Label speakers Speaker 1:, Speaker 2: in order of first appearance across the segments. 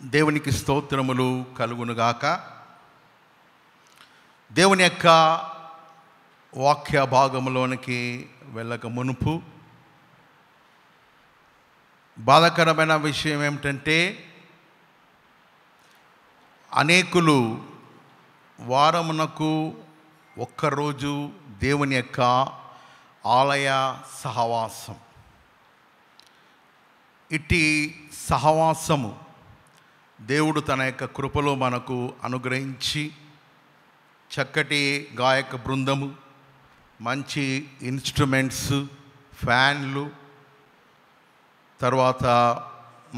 Speaker 1: దేవునికి స్తోత్రములు కలుగునుగాక. దేవుని యొక్క వాక్య భాగములోనికి వెళ్ళక మునుపు బాధాకరమైన విషయం ఏమిటంటే, అనేకులు వారమునకు ఒక్కరోజు దేవుని యొక్క ఆలయ సహవాసం, ఇట్టి సహవాసము దేవుడు తన యొక్క కృపలో మనకు అనుగ్రహించి చక్కటి గాయక బృందము, మంచి ఇన్స్ట్రుమెంట్స్, ఫ్యాన్లు, తర్వాత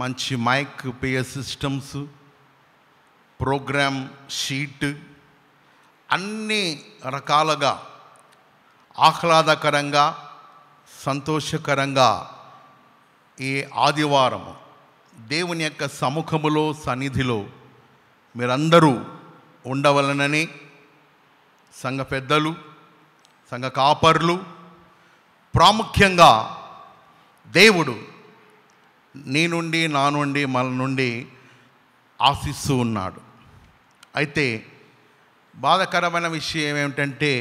Speaker 1: మంచి mic PS systems, programme sheet, అన్ని రకాలుగా ఆహ్లాదకరంగా సంతోషకరంగా ఈ ఆదివారము దేవుని యొక్క సముఖములో సన్నిధిలో మీరందరూ ఉండవలనని సంఘ పెద్దలు, సంఘ కాపర్లు, ప్రాముఖ్యంగా దేవుడు నీ నుండి నా నుండి మన నుండి ఆశిస్తూ ఉన్నాడు. అయితే బాధాకరమైన విషయం ఏమిటంటే,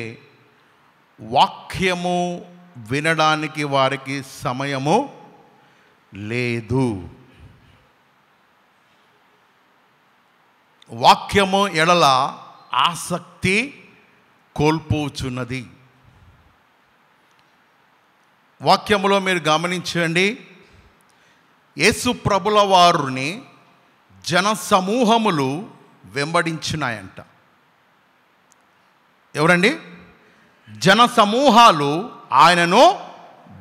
Speaker 1: వాక్యము వినడానికి వారికి సమయము లేదు. వాక్యము ఎడల ఆసక్తి కోల్పోచున్నది. వాక్యములో మీరు గమనించండి, యేసు ప్రభుల వారిని జన సమూహములు వెంబడించినాయంట. ఎవరండి? జన సమూహాలు ఆయనను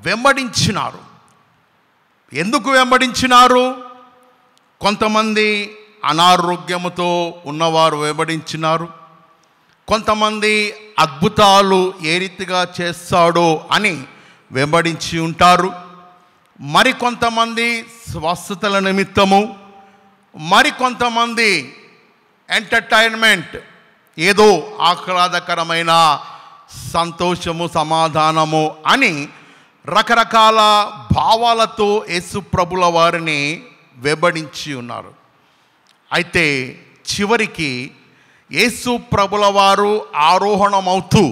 Speaker 1: వెంబడించినారు. ఎందుకు వెంబడించినారు? కొంతమంది అనారోగ్యముతో ఉన్నవారు వెంబడించినారు, కొంతమంది అద్భుతాలు ఏ రీతిగా చేస్తాడో అని వెంబడించి ఉంటారు, మరికొంతమంది స్వస్థతల నిమిత్తము, మరికొంతమంది ఎంటర్టైన్మెంట్, ఏదో ఆహ్లాదకరమైన సంతోషము, సమాధానము అని రకరకాల భావాలతో యేసు ప్రభుల వారిని వెంబడించి ఉన్నారు. అయితే చివరికి యేసు ప్రభుల వారు ఆరోహణమవుతూ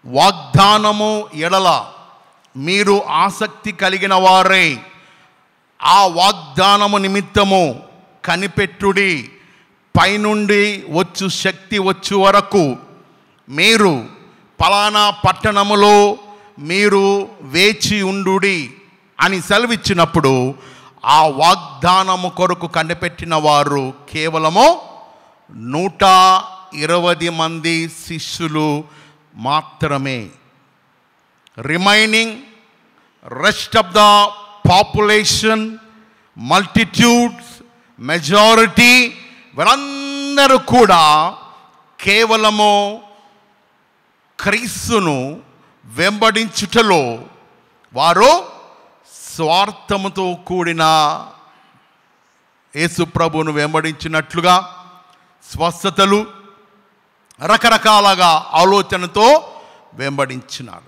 Speaker 1: వాగ్దానము ఎడల మీరు ఆసక్తి కలిగిన వారై ఆ వాగ్దానము నిమిత్తము కనిపెట్టుడి, పైనుండి వచ్చు శక్తి వచ్చు వరకు మీరు పలానా పట్టణములో మీరు వేచి ఉండుడి అని సెలవిచ్చినప్పుడు ఆ వాగ్దానము కొరకు కనిపెట్టిన వారు కేవలము 120 మంది శిష్యులు మాత్రమే. Remaining rest of the population, multitudes, majority, వీరందరూ కూడా కేవలము క్రీస్తును వెంబడించుటలో వారు స్వార్థముతో కూడిన యేసు ప్రభువును వెంబడించినట్లుగా స్వస్థతలు, రకరకాలుగా ఆలోచనతో వెంబడించినారు.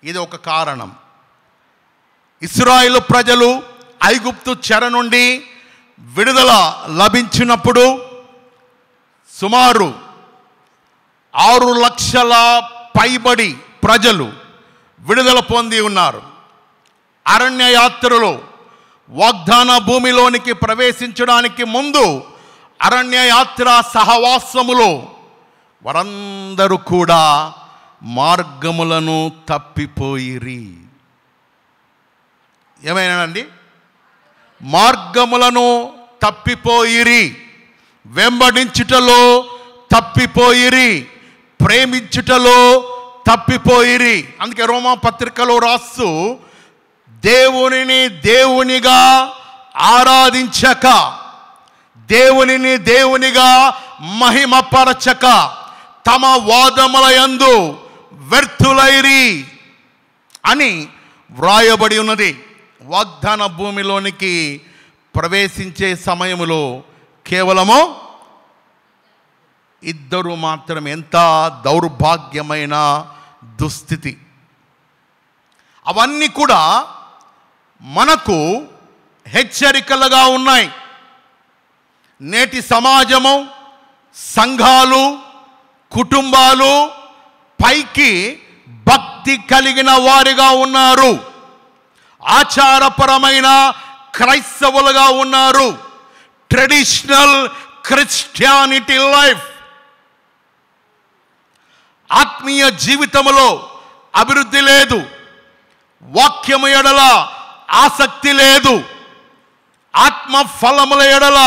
Speaker 1: ఇది ఒక కారణం. ఇశ్రాయేలు ప్రజలు ఐగుప్తు చెర నుండి విడుదల లభించినప్పుడు సుమారు 6 లక్షల పైబడి ప్రజలు విడుదల పొంది ఉన్నారు. అరణ్య యాత్రలో వాగ్దాన భూమిలోనికి ప్రవేశించడానికి ముందు అరణ్య యాత్ర సహవాసములో వారందరూ కూడా మార్గములను తప్పిపోయిరి. ఏమైనానండి? మార్గములను తప్పిపోయిరి, వెంబడించుటలో తప్పిపోయిరి, ప్రేమించుటలో తప్పిపోయిరి. అందుకే రోమా పత్రికలో రాస్తూ, దేవునిని దేవునిగా ఆరాధించక, దేవునిని దేవునిగా మహిమపరచక తమ వాదముల యందు వ్యర్థులైరి అని వ్రాయబడి ఉన్నది. వాగ్దాన భూమిలోనికి ప్రవేశించే సమయములో కేవలము 2 మాత్రం. ఎంత దౌర్భాగ్యమైన దుస్థితి! అవన్నీ కూడా మనకు హెచ్చరికలుగా ఉన్నాయి. నేటి సమాజము, సంఘాలు, కుటుంబాలు పైకి భక్తి కలిగిన వారిగా ఉన్నారు, ఆచారపరమైన క్రైస్తవులుగా ఉన్నారు. Traditional Christianity life. ఆత్మీయ జీవితంలో అభివృద్ధి లేదు, వాక్యము ఎడల ఆసక్తి లేదు, ఆత్మ ఫలముల ఎడల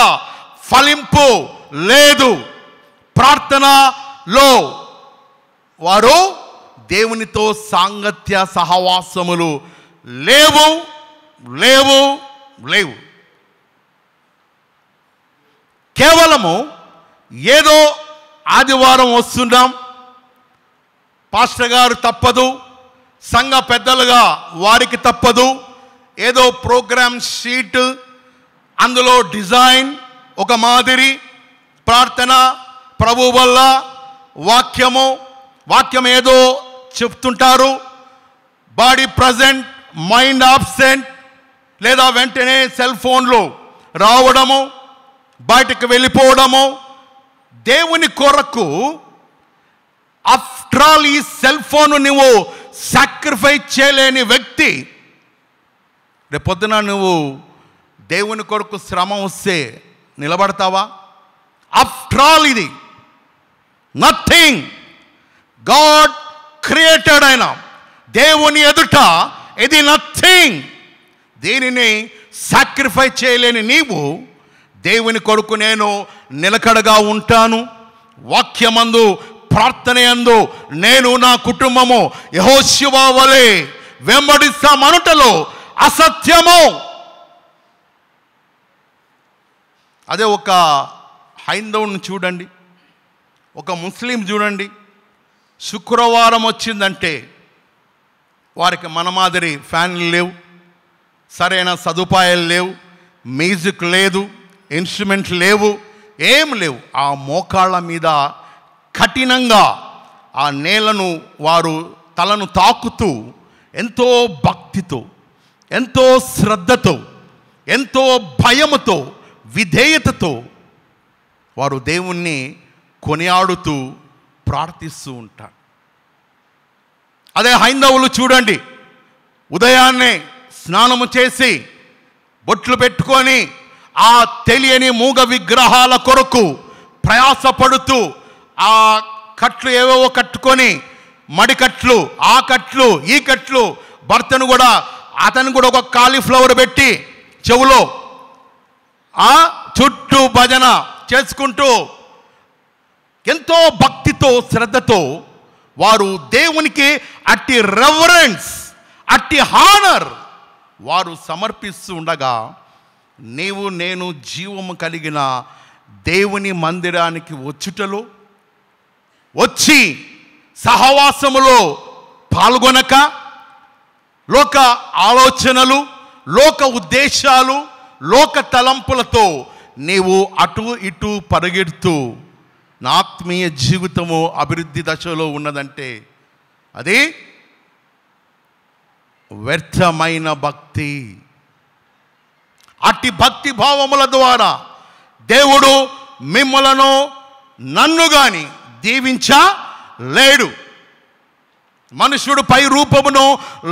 Speaker 1: ఫలింపు లేదు, ప్రార్థనలో వారు దేవునితో సాంగత్య సహవాసములు లేవు లేవు లేవు. కేవలము ఏదో ఆదివారం వస్తున్నాం, పాస్టర్ గారు తప్పదు, సంఘ పెద్దలుగా వారికి తప్పదు, ఏదో ప్రోగ్రామ్ షీట్, అందులో డిజైన్ ఒక మాదిరి, ప్రార్థన ప్రభు వల్ల, వాక్యం ఏదో చెప్తుంటారు, బాడీ ప్రజెంట్ మైండ్ ఆబ్సెంట్, లేదా వెంటనే సెల్ ఫోన్లో రావడము, బయటకు వెళ్ళిపోవడము. దేవుని కొరకు ఆఫ్టర్ ఆల్ ఈ సెల్ ఫోన్ నువ్వు సాక్రిఫైస్ చేయలేని వ్యక్తి, రేపొద్దున నువ్వు దేవుని కొరకు శ్రమ వస్తే నిలబడతావా? ఆఫ్టర్ ఆల్ ఇది నథింగ్. గాడ్ క్రియేటెడ్ అయిన దేవుని ఎదుట ఇది నథింగ్. దీనిని సాక్రిఫైస్ చేయలేని నీవు దేవుని కొరకు నేను నిలకడగా ఉంటాను, వాక్యమందు ప్రార్థనయందు నేను నా కుటుంబము యెహోషువ వలె వెంబడిస్తామనుటలో అసత్యము. అదే ఒక హైందవుని చూడండి, ఒక ముస్లిం చూడండి, శుక్రవారం వచ్చిందంటే వారికి మన మాదిరి ఫ్యాన్లు లేవు, సరైన సదుపాయాలు లేవు, మ్యూజిక్ లేదు, ఇన్స్ట్రుమెంట్ లేవు, ఏం లేవు. ఆ మోకాళ్ళ మీద కఠినంగా ఆ నేలను వారు తలను తాకుతూ ఎంతో భక్తితో, ఎంతో శ్రద్ధతో, ఎంతో భయముతో, విధేయతతో వారు దేవుణ్ణి కొనియాడుతూ ప్రార్థిస్తూ ఉంటారు. అదే హైందవులు చూడండి, ఉదయాన్నే స్నానము చేసి బొట్లు పెట్టుకొని ఆ తెలియని మూగ విగ్రహాల కొరకు ప్రయాసపడుతూ ఆ కట్లు ఏవేవో కట్టుకొని, మడికట్లు, ఆ కట్లు, ఈ కట్లు, భర్తను కూడా అతను కూడా ఒక కాలీఫ్లవర్ పెట్టి చెవులో ఆ చుట్టూ భజన చేసుకుంటూ ఎంతో భక్తితో శ్రద్ధతో వారు దేవునికి అట్టి రెవరెన్స్, అట్టి హానర్ వారు సమర్పిస్తూ ఉండగా, నీవు నేను జీవము కలిగిన దేవుని మందిరానికి వచ్చుటలో, వచ్చి సహవాసములో పాల్గొనక, లోక ఆలోచనలు, లోక ఉద్దేశాలు, లోక తలంపులతో నీవు అటు ఇటు పరిగెడుతూ నా ఆత్మీయ జీవితము అభివృద్ధి దశలో ఉన్నదంటే అది వ్యర్థమైన భక్తి. అట్టి భక్తి భావముల ద్వారా దేవుడు మిమ్మలను నన్ను గాని దీవించలేడు. మనుషుడు పై రూపమును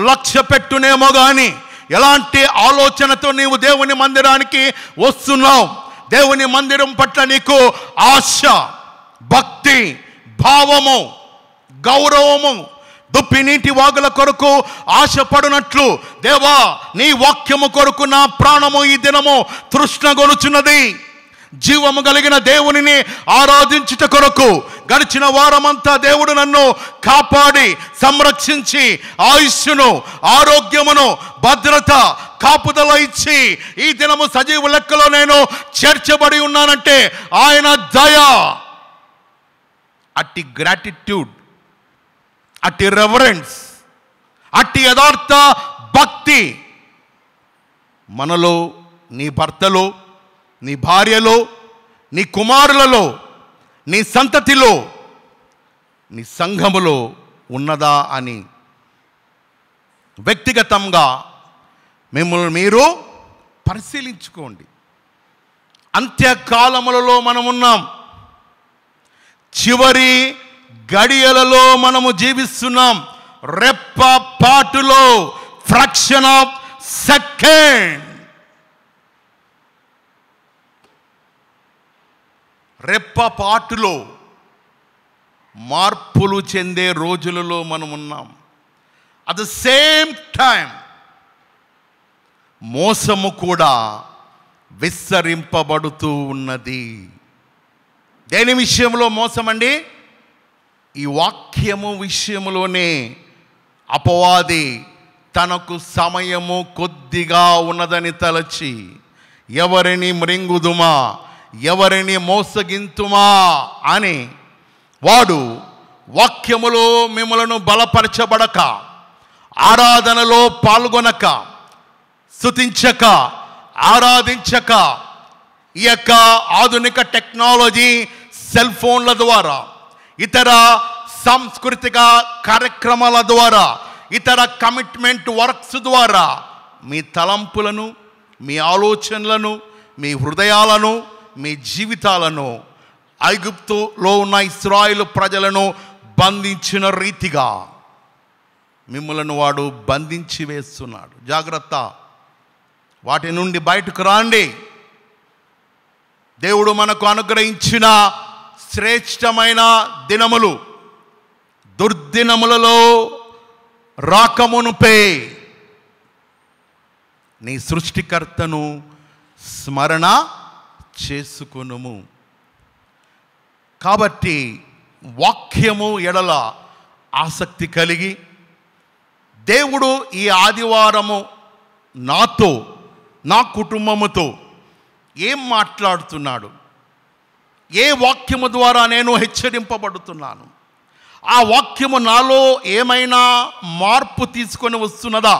Speaker 1: లక్ష్య పెట్టునేమో గాని ఎలాంటి ఆలోచనతో నీవు దేవుని మందిరానికి వస్తున్నావు, దేవుని మందిరం పట్ల నీకు ఆశ, భక్తి, భావము, గౌరవము, దుప్పి నీటి వాగుల కొరకు ఆశపడినట్లు దేవా నీ వాక్యము కొరకు నా ప్రాణము ఈ దినము తృష్ణగొలుచున్నది. జీవము కలిగిన దేవునిని ఆరాధించుట కొరకు గడిచిన వారమంతా దేవుడు నన్ను కాపాడి సంరక్షించి ఆయుష్ను, ఆరోగ్యమును, భద్రత, కాపుదల ఇచ్చి ఈ దినము సజీవ లెక్కలో నేను చేర్చబడి ఉన్నానంటే ఆయన దయ. అట్టి గ్రాటిట్యూడ్, అట్టి రెవరెన్స్, అట్టి యథార్థ భక్తి మనలో, నీ భర్తలో, నీ భార్యలో, నీ కుమారులలో, నీ సంతతిలో, నీ సంఘములో ఉన్నదా అని వ్యక్తిగతంగా మిమ్మల్ని మీరు పరిశీలించుకోండి. అంత్యకాలములలో మనమున్నాం. చివరి గడియలలో మనము జీవిస్తున్నాం. రెప్ప పాటులో, ఫ్రాక్షన్ ఆఫ్ సెకండ్, రెప్ప పాటులో మార్పులు చెందే రోజులలో మనం ఉన్నాం. అట్ ద సేమ్ టైం మోసము కూడా విస్తరింపబడుతూ ఉన్నది. దేని విషయంలో మోసం అండి? ఈ వాక్యము విషయంలోనే అపవాది తనకు సమయము కొద్దిగా ఉన్నదని తలచి ఎవరిని మృంగుదుమా, ఎవరిని మోసగింతుమా అని వాడు వాక్యములో మిమ్మలను బలపరచబడక, ఆరాధనలో పాల్గొనక, స్తుతించక, ఆరాధించక, ఈ యొక్క ఆధునిక టెక్నాలజీ, సెల్ ఫోన్ల ద్వారా, ఇతర సాంస్కృతిక కార్యక్రమాల ద్వారా, ఇతర కమిట్మెంట్ వర్క్స్ ద్వారా మీ తలంపులను, మీ ఆలోచనలను, మీ హృదయాలను, మీ జీవితాలను ఐగుప్తులో ఉన్న ఇశ్రాయేలు ప్రజలను బంధించిన రీతిగా మిమ్మలను వాడు బంధించి వేస్తున్నాడు. జాగ్రత్త, వాటి నుండి బయటకు రాండి. దేవుడు మనకు అనుగ్రహించిన శ్రేష్టమైన దినములు దుర్దినములలో రాకమునుపే నీ సృష్టికర్తను స్మరణ చేసుకొనుము. కాబట్టి వాక్యము ఎడల ఆసక్తి కలిగి దేవుడు ఈ ఆదివారము నాతో, నా కుటుంబముతో ఏం మాట్లాడుతున్నాడు, ఏ వాక్యము ద్వారా నేను హెచ్చరింపబడుతున్నాను, ఆ వాక్యము నాలో ఏమైనా మార్పు తీసుకొని వస్తున్నదా?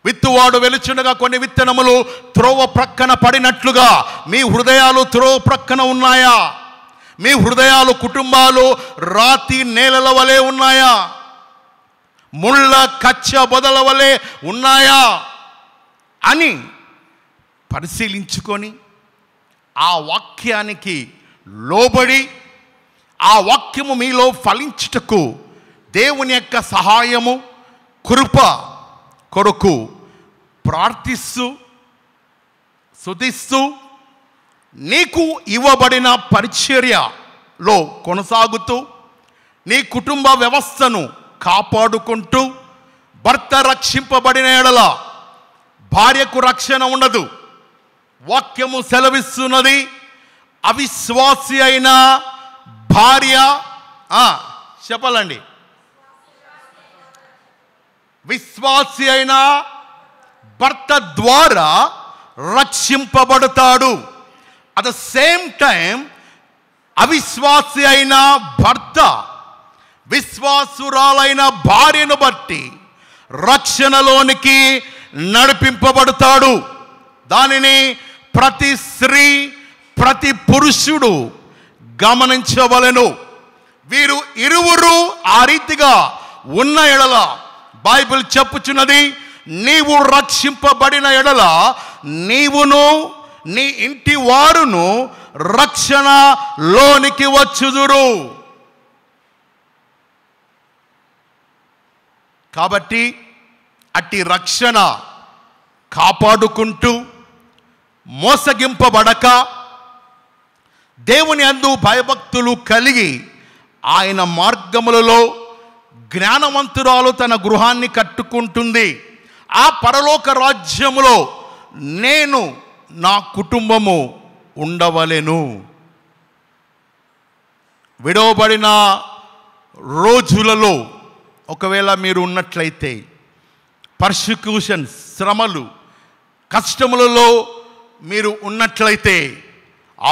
Speaker 1: విత్తువాడు వెలుచుండగా కొన్ని విత్తనములు త్రోవ ప్రక్కన పడినట్లుగా మీ హృదయాలు త్రోవ ప్రక్కన ఉన్నాయా? మీ హృదయాలు, కుటుంబాలు రాతి నేలల వలె ఉన్నాయా? ముళ్ళ కచ్చ బొదల వలె ఉన్నాయా అని పరిశీలించుకొని ఆ వాక్యానికి లోబడి ఆ వాక్యము మీలో ఫలించుటకు దేవుని యొక్క సహాయము, కృప కొరకు ప్రార్థిస్తూ, స్తుతిస్తూ, నీకు ఇవ్వబడిన పరిచర్యలో కొనసాగుతూ, నీ కుటుంబ వ్యవస్థను కాపాడుకుంటూ, భర్త రక్షింపబడిన ఎడల భార్యకు రక్షణ ఉండదు. వాక్యము సెలవిస్తున్నది, అవిశ్వాసి అయిన భార్య, చెప్పాలండి, విశ్వాసి అయిన భర్త ద్వారా రక్షింపబడతాడు. అట్ ద సేమ్ టైం అవిశ్వాసి అయిన భర్త విశ్వాసురాలైన భార్యను బట్టి రక్షణలోనికి నడిపింపబడతాడు. దానిని ప్రతి స్త్రీ, ప్రతి పురుషుడు గమనించవలెను. వీరు ఇరువురు ఆ రీతిగా ఉన్న ఎడల బైబిల్ చెప్పుచున్నది, నీవు రక్షింపబడిన ఎడల నీవును నీ ఇంటి వారును రక్షణలోనికి వచ్చుదురు. కాబట్టి అట్టి రక్షణ కాపాడుకుంటూ, మోసగింపబడక, దేవుని యందు భయభక్తులు కలిగి ఆయన మార్గములలో జ్ఞానవంతురాలు తన గృహాన్ని కట్టుకుంటుంది. ఆ పరలోక రాజ్యములో నేను, నా కుటుంబము ఉండవలెను. విడవబడిన రోజులలో ఒకవేళ మీరు ఉన్నట్లయితే, పర్సిక్యూషన్స్, శ్రమలు, కష్టములలో మీరు ఉన్నట్లయితే,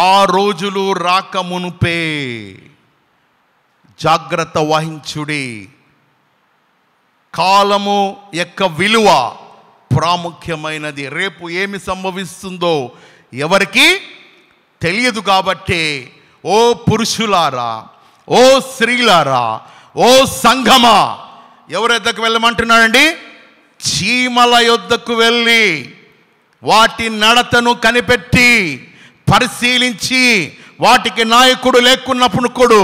Speaker 1: ఆ రోజులు రాకమునుపే జాగ్రత్త వహించుడి. కాలము యొక్క విలువ ప్రాముఖ్యమైనది. రేపు ఏమి సంభవిస్తుందో ఎవరికి తెలియదు. కాబట్టి ఓ పురుషులారా, ఓ స్త్రీలారా, ఓ సంఘమా, ఎవరి యొద్దకు వెళ్ళమంటున్నాడండి? చీమల యొద్దకు వెళ్ళి వాటి నడతను కనిపెట్టి పరిశీలించి వాటికి నాయకుడు లేకున్నప్పుడు కూడా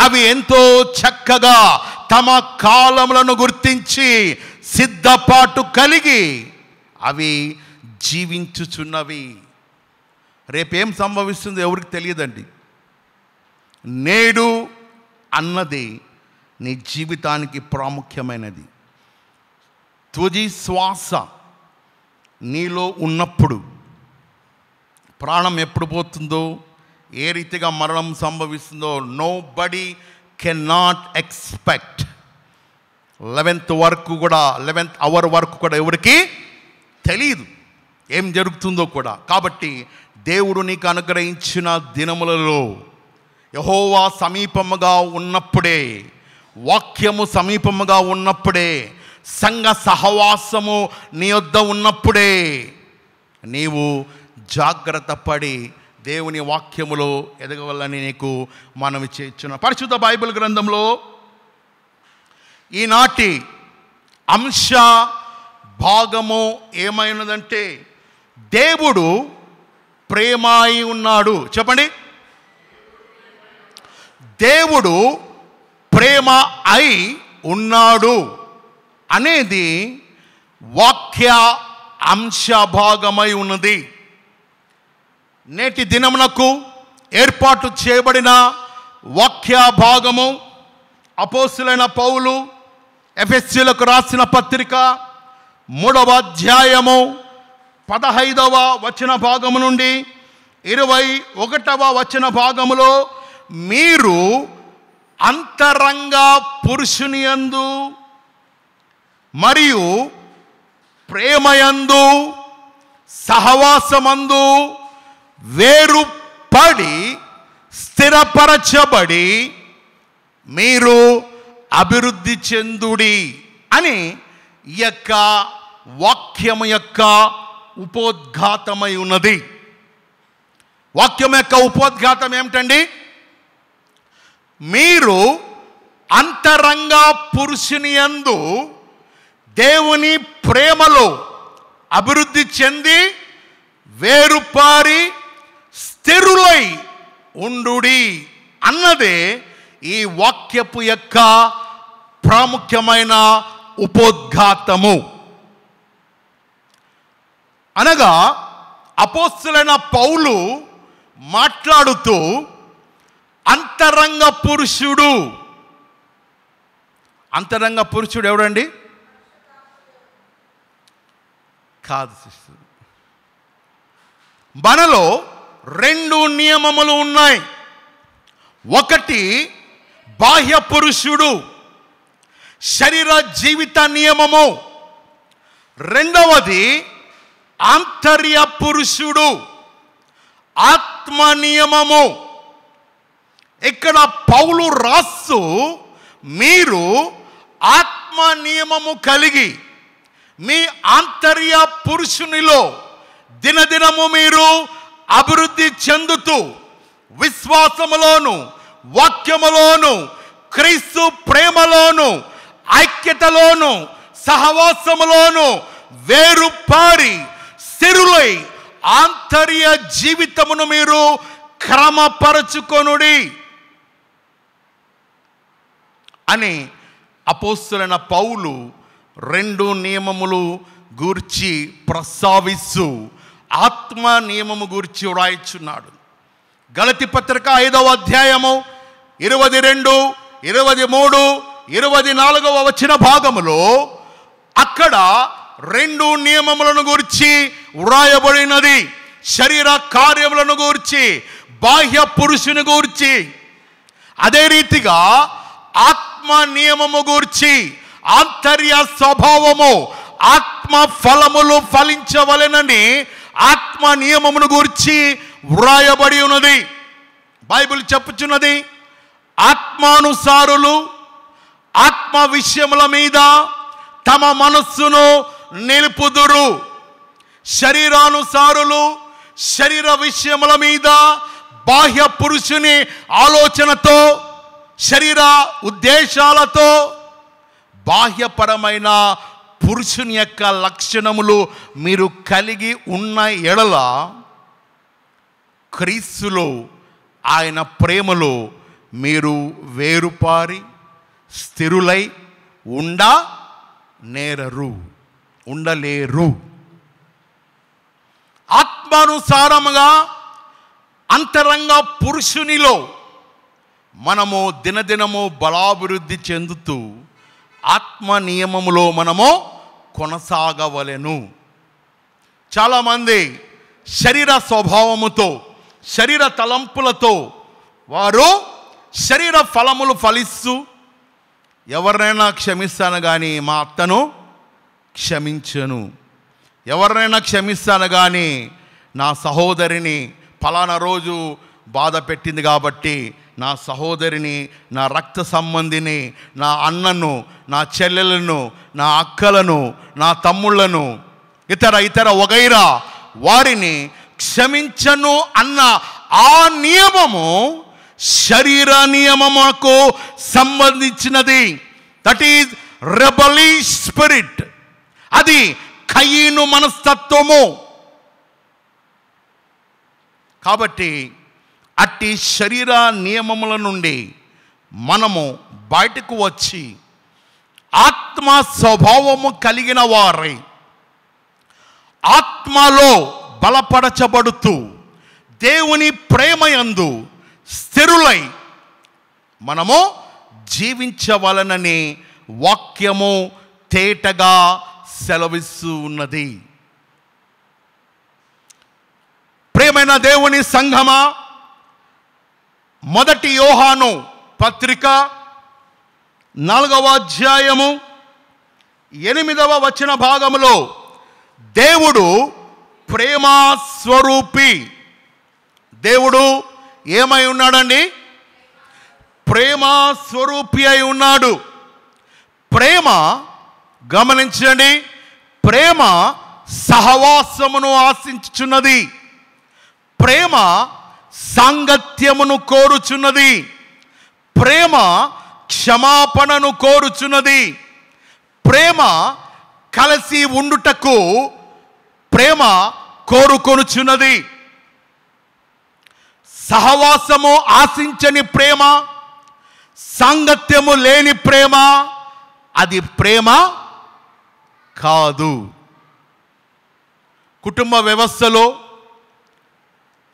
Speaker 1: అవి ఎంతో చక్కగా తమ కాలములను గుర్తించి సిద్ధపాటు కలిగి అవి జీవించుచున్నవి. రేపేం సంభవిస్తుందో ఎవరికి తెలియదండి. నేడు అన్నది నీ జీవితానికి ప్రాముఖ్యమైనది. తుది శ్వాస నీలో ఉన్నప్పుడు, ప్రాణం ఎప్పుడు పోతుందో, ఏ రీతిగా మరణం సంభవిస్తుందో nobody can not expect. 11th hour వరకు కూడా ఎవరికి తెలియదు ఏం జరుగుతుందో కూడా. కాబట్టి దేవుడు నీకు అనుగ్రహించిన దినములలో యెహోవా సమీపముగా ఉన్నప్పుడే, వాక్యము సమీపముగా ఉన్నప్పుడే, సంఘ సహవాసము నీ వద్ద ఉన్నప్పుడే నీవు జాగ్రత్త పడి దేవుని వాక్యములో ఎదగవలని నీకు మనవి చేస్తున్నా. పరిశుద్ధ బైబిల్ గ్రంథంలో ఈనాటి అంశ భాగము ఏమైనదంటే దేవుడు ప్రేమ అయి ఉన్నాడు. చెప్పండి, దేవుడు ప్రేమ అయి ఉన్నాడు అనేది వాక్య అంశ భాగమై ఉన్నది. నేటి దినమునకు ఏర్పాటు చేయబడిన వాక్య భాగము అపోస్తలుడైన పౌలు ఎఫెసీయులకు రాసిన పత్రిక 3వ అధ్యాయము 15వ వచన భాగము నుండి 21వ వచన భాగములో మీరు అంతరంగ పురుషుని యందు మరియు ప్రేమయందు సహవాసమందు వేరుపడి స్థిరపరచబడి మీరు అభివృద్ధి చెందుడి అని ఈ యొక్క వాక్యము యొక్క ఉపోద్ఘాతమై ఉన్నది. వాక్యం యొక్క ఉపోద్ఘాతం ఏమిటండి? మీరు అంతరంగ పురుషుని యందు దేవుని ప్రేమలో అభివృద్ధి చెంది వేరుపారి స్థిరులై ఉండుడి అన్నదే ఈ వాక్యపు యొక్క ప్రాముఖ్యమైన ఉపోద్ఘాతము. అనగా అపోస్తలుడైన పౌలు మాట్లాడుతూ అంతరంగ పురుషుడు, అంతరంగ పురుషుడు ఎవడండి? కాదు సిస్టర్, మనలో 2 నియమములు ఉన్నాయి. ఒకటి బాహ్య పురుషుడు, శరీర జీవిత నియమము. రెండవది ఆంతర్య పురుషుడు, ఆత్మ నియమము. ఇక్కడ పౌలు రాస్తూ మీరు ఆత్మ నియమము కలిగి మీ ఆంతర్య పురుషునిలో దినదినము మీరు అభివృద్ధి చెందుతూ విశ్వాసములోను, వాక్యములోను, క్రీస్తు ప్రేమలోను, ఐక్యతలోను, సహవాసములోను వేరుపారి స్థిరులై ఆంతర్య జీవితమును మీరు క్రమపరచుకొనుడి అని అపోస్తలుడైన పౌలు 2 నియమములు గూర్చి ప్రస్తావిస్తూ ఆత్మ నియమము గూర్చి వ్రాయిచున్నాడు. గలతీ పత్రిక 5వ అధ్యాయము 22, 23, 24వ వచన భాగములో అక్కడ 2 నియమములను గూర్చి వ్రాయబడినది. శరీర కార్యములను గూర్చి, బాహ్య పురుషుని గూర్చి. అదే రీతిగా ఆత్మ నియమము గూర్చి, ఆంతర్య స్వభావము, ఆత్మ ఫలములు ఫలించవలెనని ఆత్మ నియమమును గూర్చి వ్రాయబడి ఉన్నది. బైబిల్ చెప్పుచున్నది, ఆత్మానుసారులు ఆత్మ విషయముల మీద తమ మనస్సును నిలుపుదురు, శరీరానుసారులు శరీర విషయముల మీద బాహ్య పురుషుని ఆలోచనతో, శరీర ఉద్దేశాలతో బాహ్యపరమైన పురుషుని యొక్క లక్షణములు మీరు కలిగి ఉన్న ఎడల క్రీస్తులో ఆయన ప్రేమలో మీరు వేరుపారి స్థిరులై ఉండలేరు. ఆత్మానుసారముగా అంతరంగ పురుషునిలో మనము దినదినము బలాభివృద్ధి చెందుతూ ఆత్మ నియమములో మనము కొనసాగవలెను. చాలామంది శరీర స్వభావముతో శరీర తలంపులతో వారు శరీర ఫలములు ఫలిస్తూ ఎవరినైనా క్షమిస్తాను కానీ మా అత్తను క్షమించను, ఎవరినైనా క్షమిస్తాను కానీ నా సహోదరిని ఫలానా రోజు బాధ పెట్టింది కాబట్టి నా సహోదరిని, నా రక్త సంబంధిని, నా అన్నను, నా చెల్లెలను, నా అక్కలను, నా తమ్ముళ్లను, ఇతర వగైరా వారిని క్షమించను అన్న ఆ నియమము శరీర నియమముకు సంబంధించినది. That is rebellious spirit. అది కయీను మనస్తత్వము. కాబట్టి అట్టి శరీర నియమముల నుండి మనము బయటకు వచ్చి ఆత్మ స్వభావము కలిగిన వారై ఆత్మలో బలపరచబడుతూ దేవుని ప్రేమయందు స్థిరులై మనము జీవించవలనని వాక్యము తేటగా సెలవిస్తూ ఉన్నది. ప్రియమైన దేవుని సంఘమా, మొదటి యోహాను పత్రిక 4వ అధ్యాయము 8వ వచన భాగములో దేవుడు ప్రేమా స్వరూపి. దేవుడు ఏమై ఉన్నాడండి? ప్రేమా స్వరూపి అయి ఉన్నాడు. ప్రేమ, గమనించండి, ప్రేమ సహవాసమును ఆశించుచున్నది. ప్రేమ సాంగత్యమును కోరుచున్నది. ప్రేమ క్షమాపణను కోరుచున్నది. ప్రేమ కలిసి ఉండుటకు ప్రేమ కోరుకొనుచున్నది. సహవాసము ఆశించని ప్రేమ, సాంగత్యము లేని ప్రేమ అది ప్రేమ కాదు. కుటుంబ వ్యవస్థలో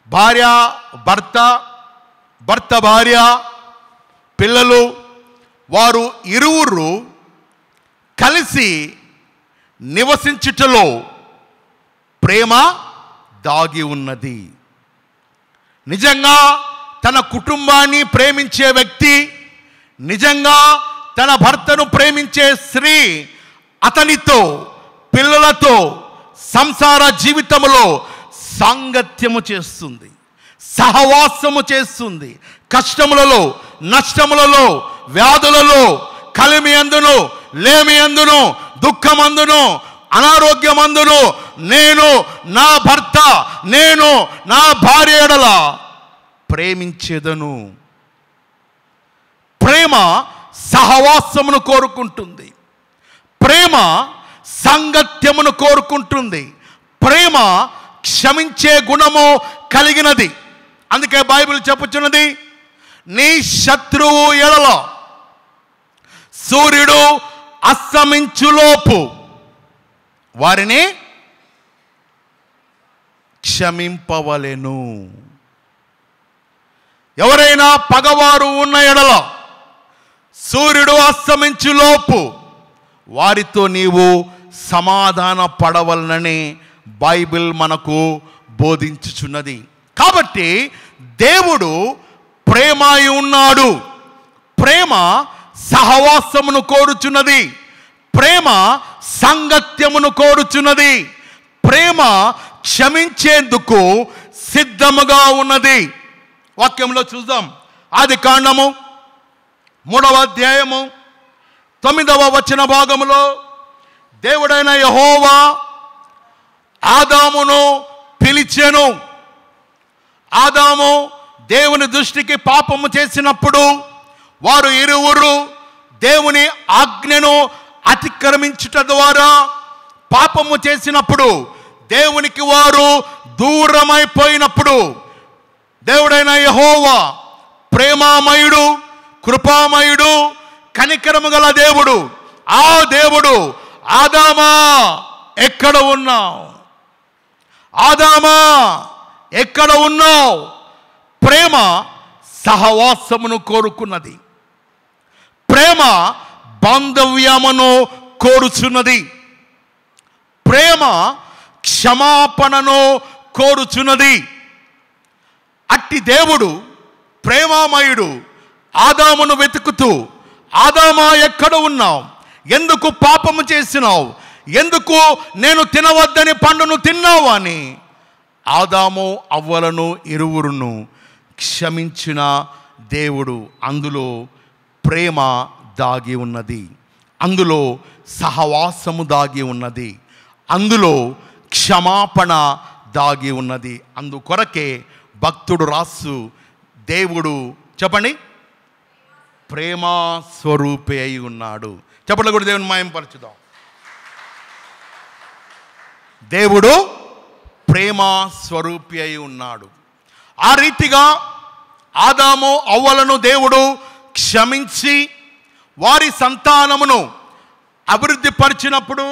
Speaker 1: భార్య భర్త, భర్త భార్య, పిల్లలు, వారు ఇరువురు కలిసి నివసించుటలో ప్రేమ దాగి ఉన్నది. నిజంగా తన కుటుంబాన్ని ప్రేమించే వ్యక్తి, నిజంగా తన భర్తను ప్రేమించే స్త్రీ అతనితో, పిల్లలతో సంసార జీవితంలో సాంగత్యము చేస్తుంది, సహవాసము చేస్తుంది. కష్టములలో, నష్టములలో, వ్యాధులలో, కలిమి అందును, లేమి అందును, దుఃఖమందును, అనారోగ్యమందును నేను నా భర్త, నేను నా భార్య ఎడల ప్రేమించేదను. ప్రేమ సహవాసమును కోరుకుంటుంది. ప్రేమ సాంగత్యమును కోరుకుంటుంది. ప్రేమ క్షమించే గుణము కలిగినది. అందుకే బైబిల్ చెప్పుచున్నది, నీ శత్రువు ఎడల సూర్యుడు అస్తమించులోపు వారిని క్షమింపవలెను. ఎవరైనా పగవారు ఉన్న ఎడల సూర్యుడు అస్తమించులోపు వారితో నీవు సమాధాన పడవలనని బైబిల్ మనకు బోధించుచున్నది. కాబట్టి దేవుడు ప్రేమ అయి ఉన్నాడు. ప్రేమ సహవాసమును కోరుచున్నది. ప్రేమ సాంగత్యమును కోరుచున్నది. ప్రేమ క్షమించేందుకు సిద్ధముగా ఉన్నది. వాక్యంలో చూద్దాం. ఆదికాండము 3వ అధ్యాయము 9వ వచన భాగములో దేవుడైన యెహోవా ఆదామును పిలిచెను. ఆదాము దేవుని దృష్టికి పాపము చేసినప్పుడు వారు ఇరువురు దేవుని ఆజ్ఞను అతిక్రమించుట ద్వారా పాపము చేసినప్పుడు, దేవునికి వారు దూరమైపోయినప్పుడు దేవుడైన యెహోవా ప్రేమామయుడు, కృపామయుడు, కనికరము గల దేవుడు. ఆ దేవుడు, ఆదామా ఎక్కడ ఉన్నావు? ఆదామా ఎక్కడ ఉన్నావు? ప్రేమ సహవాసమును కోరుకున్నది. ప్రేమ బాంధవ్యమును కోరుచున్నది. ప్రేమ క్షమాపణను కోరుచున్నది. అట్టి దేవుడు ప్రేమామయుడు ఆదామును వెతుకుతూ, ఆదామా ఎక్కడ ఉన్నావు? ఎందుకు పాపము చేసినావు? ఎందుకు నేను తినవద్దని పండును తిన్నావు అని ఆదాము అవ్వలను ఇరువురును క్షమించిన దేవుడు. అందులో ప్రేమ దాగి ఉన్నది, అందులో సహవాసము దాగి ఉన్నది, అందులో క్షమాపణ దాగి ఉన్నది. అందుకొరకే భక్తుడు రాసు, దేవుడు చెప్పండి ప్రేమా స్వరూపి అయి ఉన్నాడు. చెప్పండి కూడా దేవుని మాయంపరచుదాం. దేవుడు ప్రేమా స్వరూపి అయి ఉన్నాడు. ఆ రీతిగా ఆదాము అవ్వలను దేవుడు క్షమించి వారి సంతానమును అభివృద్ధి పరిచినప్పుడు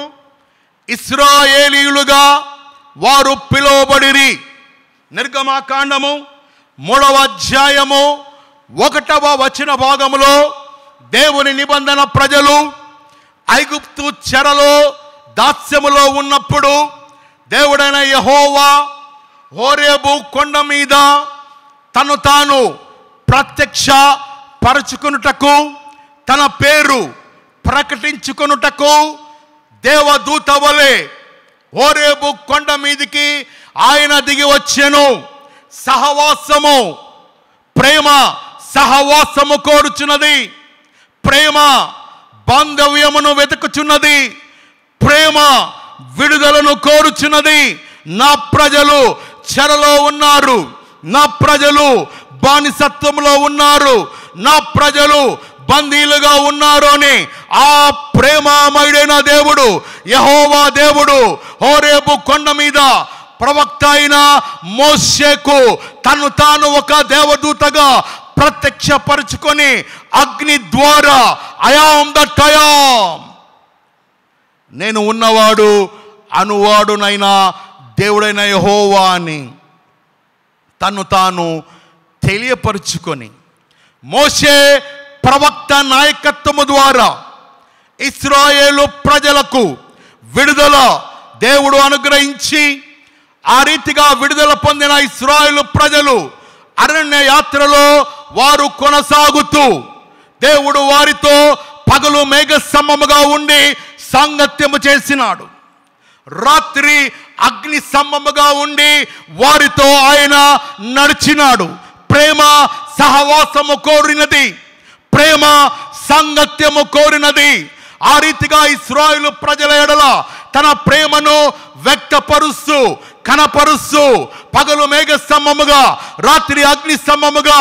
Speaker 1: ఇశ్రాయేలీయులుగా వారు పిలువబడిరి. నిర్గమాకాండము 3వ అధ్యాయము 1వ వచన భాగములో దేవుని నిబంధన ప్రజలు ఐగుప్తు చెరలో దాస్యములో ఉన్నప్పుడు దేవుడైన యెహోవా హోరేబు కొండ మీద తను తాను ప్రత్యక్ష పరచుకొనుటకు, తన పేరు ప్రకటించుకొనుటకు దేవదూత వలె హోరేబు కొండ మీదికి ఆయన దిగి వచ్చెను. సహవాసము, ప్రేమ సహవాసము కోరుచున్నది. ప్రేమ బాంధవ్యమును వెతుకుచున్నది. ప్రేమ విడుదలను కోరుచున్నది. నా ప్రజలు చెరలో ఉన్నారు, నా ప్రజలు బానిసత్వంలో ఉన్నారు, నా ప్రజలు బందీలుగా ఉన్నారు అని ఆ ప్రేమామయుడైన దేవుడు యెహోవా దేవుడు హోరేబు కొండ మీద ప్రవక్త అయిన మోషేకు తను తాను ఒక దేవదూతగా ప్రత్యక్షపరుచుకొని అగ్ని ద్వారా I am that I am, నేను ఉన్నవాడు అనువాడునైనా దేవుడైన యెహోవా అని తను తాను తెలియపరుచుకొని మోషే ప్రవక్త నాయకత్వము ద్వారా ఇశ్రాయేలు ప్రజలకు విడుదల దేవుడు అనుగ్రహించి, ఆ రీతిగా విడుదల పొందిన ఇశ్రాయేలు ప్రజలు అరణ్య యాత్రలో వారు కొనసాగుతూ దేవుడు వారితో పగలు మేఘస్తంభముగా ఉండి సాంగత్యము చేసినాడు, రాత్రి అగ్ని స్తంభముగా ఉండి వారితో ఆయన నడిచినాడు. ప్రేమ సహవాసము కోరినది, ప్రేమ సాంగత్యము కోరినది. ఆ రీతిగా ఇశ్రాయేలు ప్రజల ఎడల తన ప్రేమను వ్యక్తపరుస్తూ కనపరుస్తూ పగలు మేఘస్తంభముగా రాత్రి అగ్ని స్తంభముగా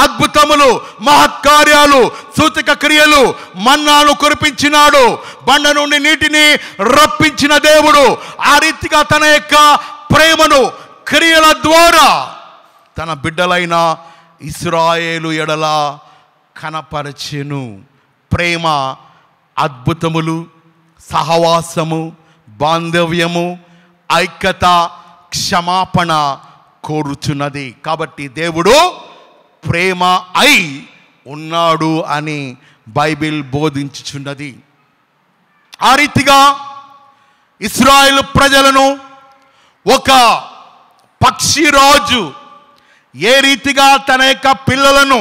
Speaker 1: అద్భుతములు, మహత్కార్యాలు, సూచక క్రియలు, మన్నాను కురిపించినాడు, బండ నుండి నీటిని రప్పించిన దేవుడు ఆ రీతిగా తన యొక్క ప్రేమను క్రియల ద్వారా తన బిడ్డలైన ఇశ్రాయేలు ఎడల కనపరచెను. ప్రేమ అద్భుతములు, సహవాసము, బాంధవ్యము, ఐక్యత, క్షమాపణ కోరుచున్నది. కాబట్టి దేవుడు ప్రేమ అయి ఉన్నాడు అని బైబిల్ బోధించుచున్నది. ఆ రీతిగా ఇశ్రాయేలు ప్రజలను ఒక పక్షిరాజు ఏ రీతిగా తన యొక్క పిల్లలను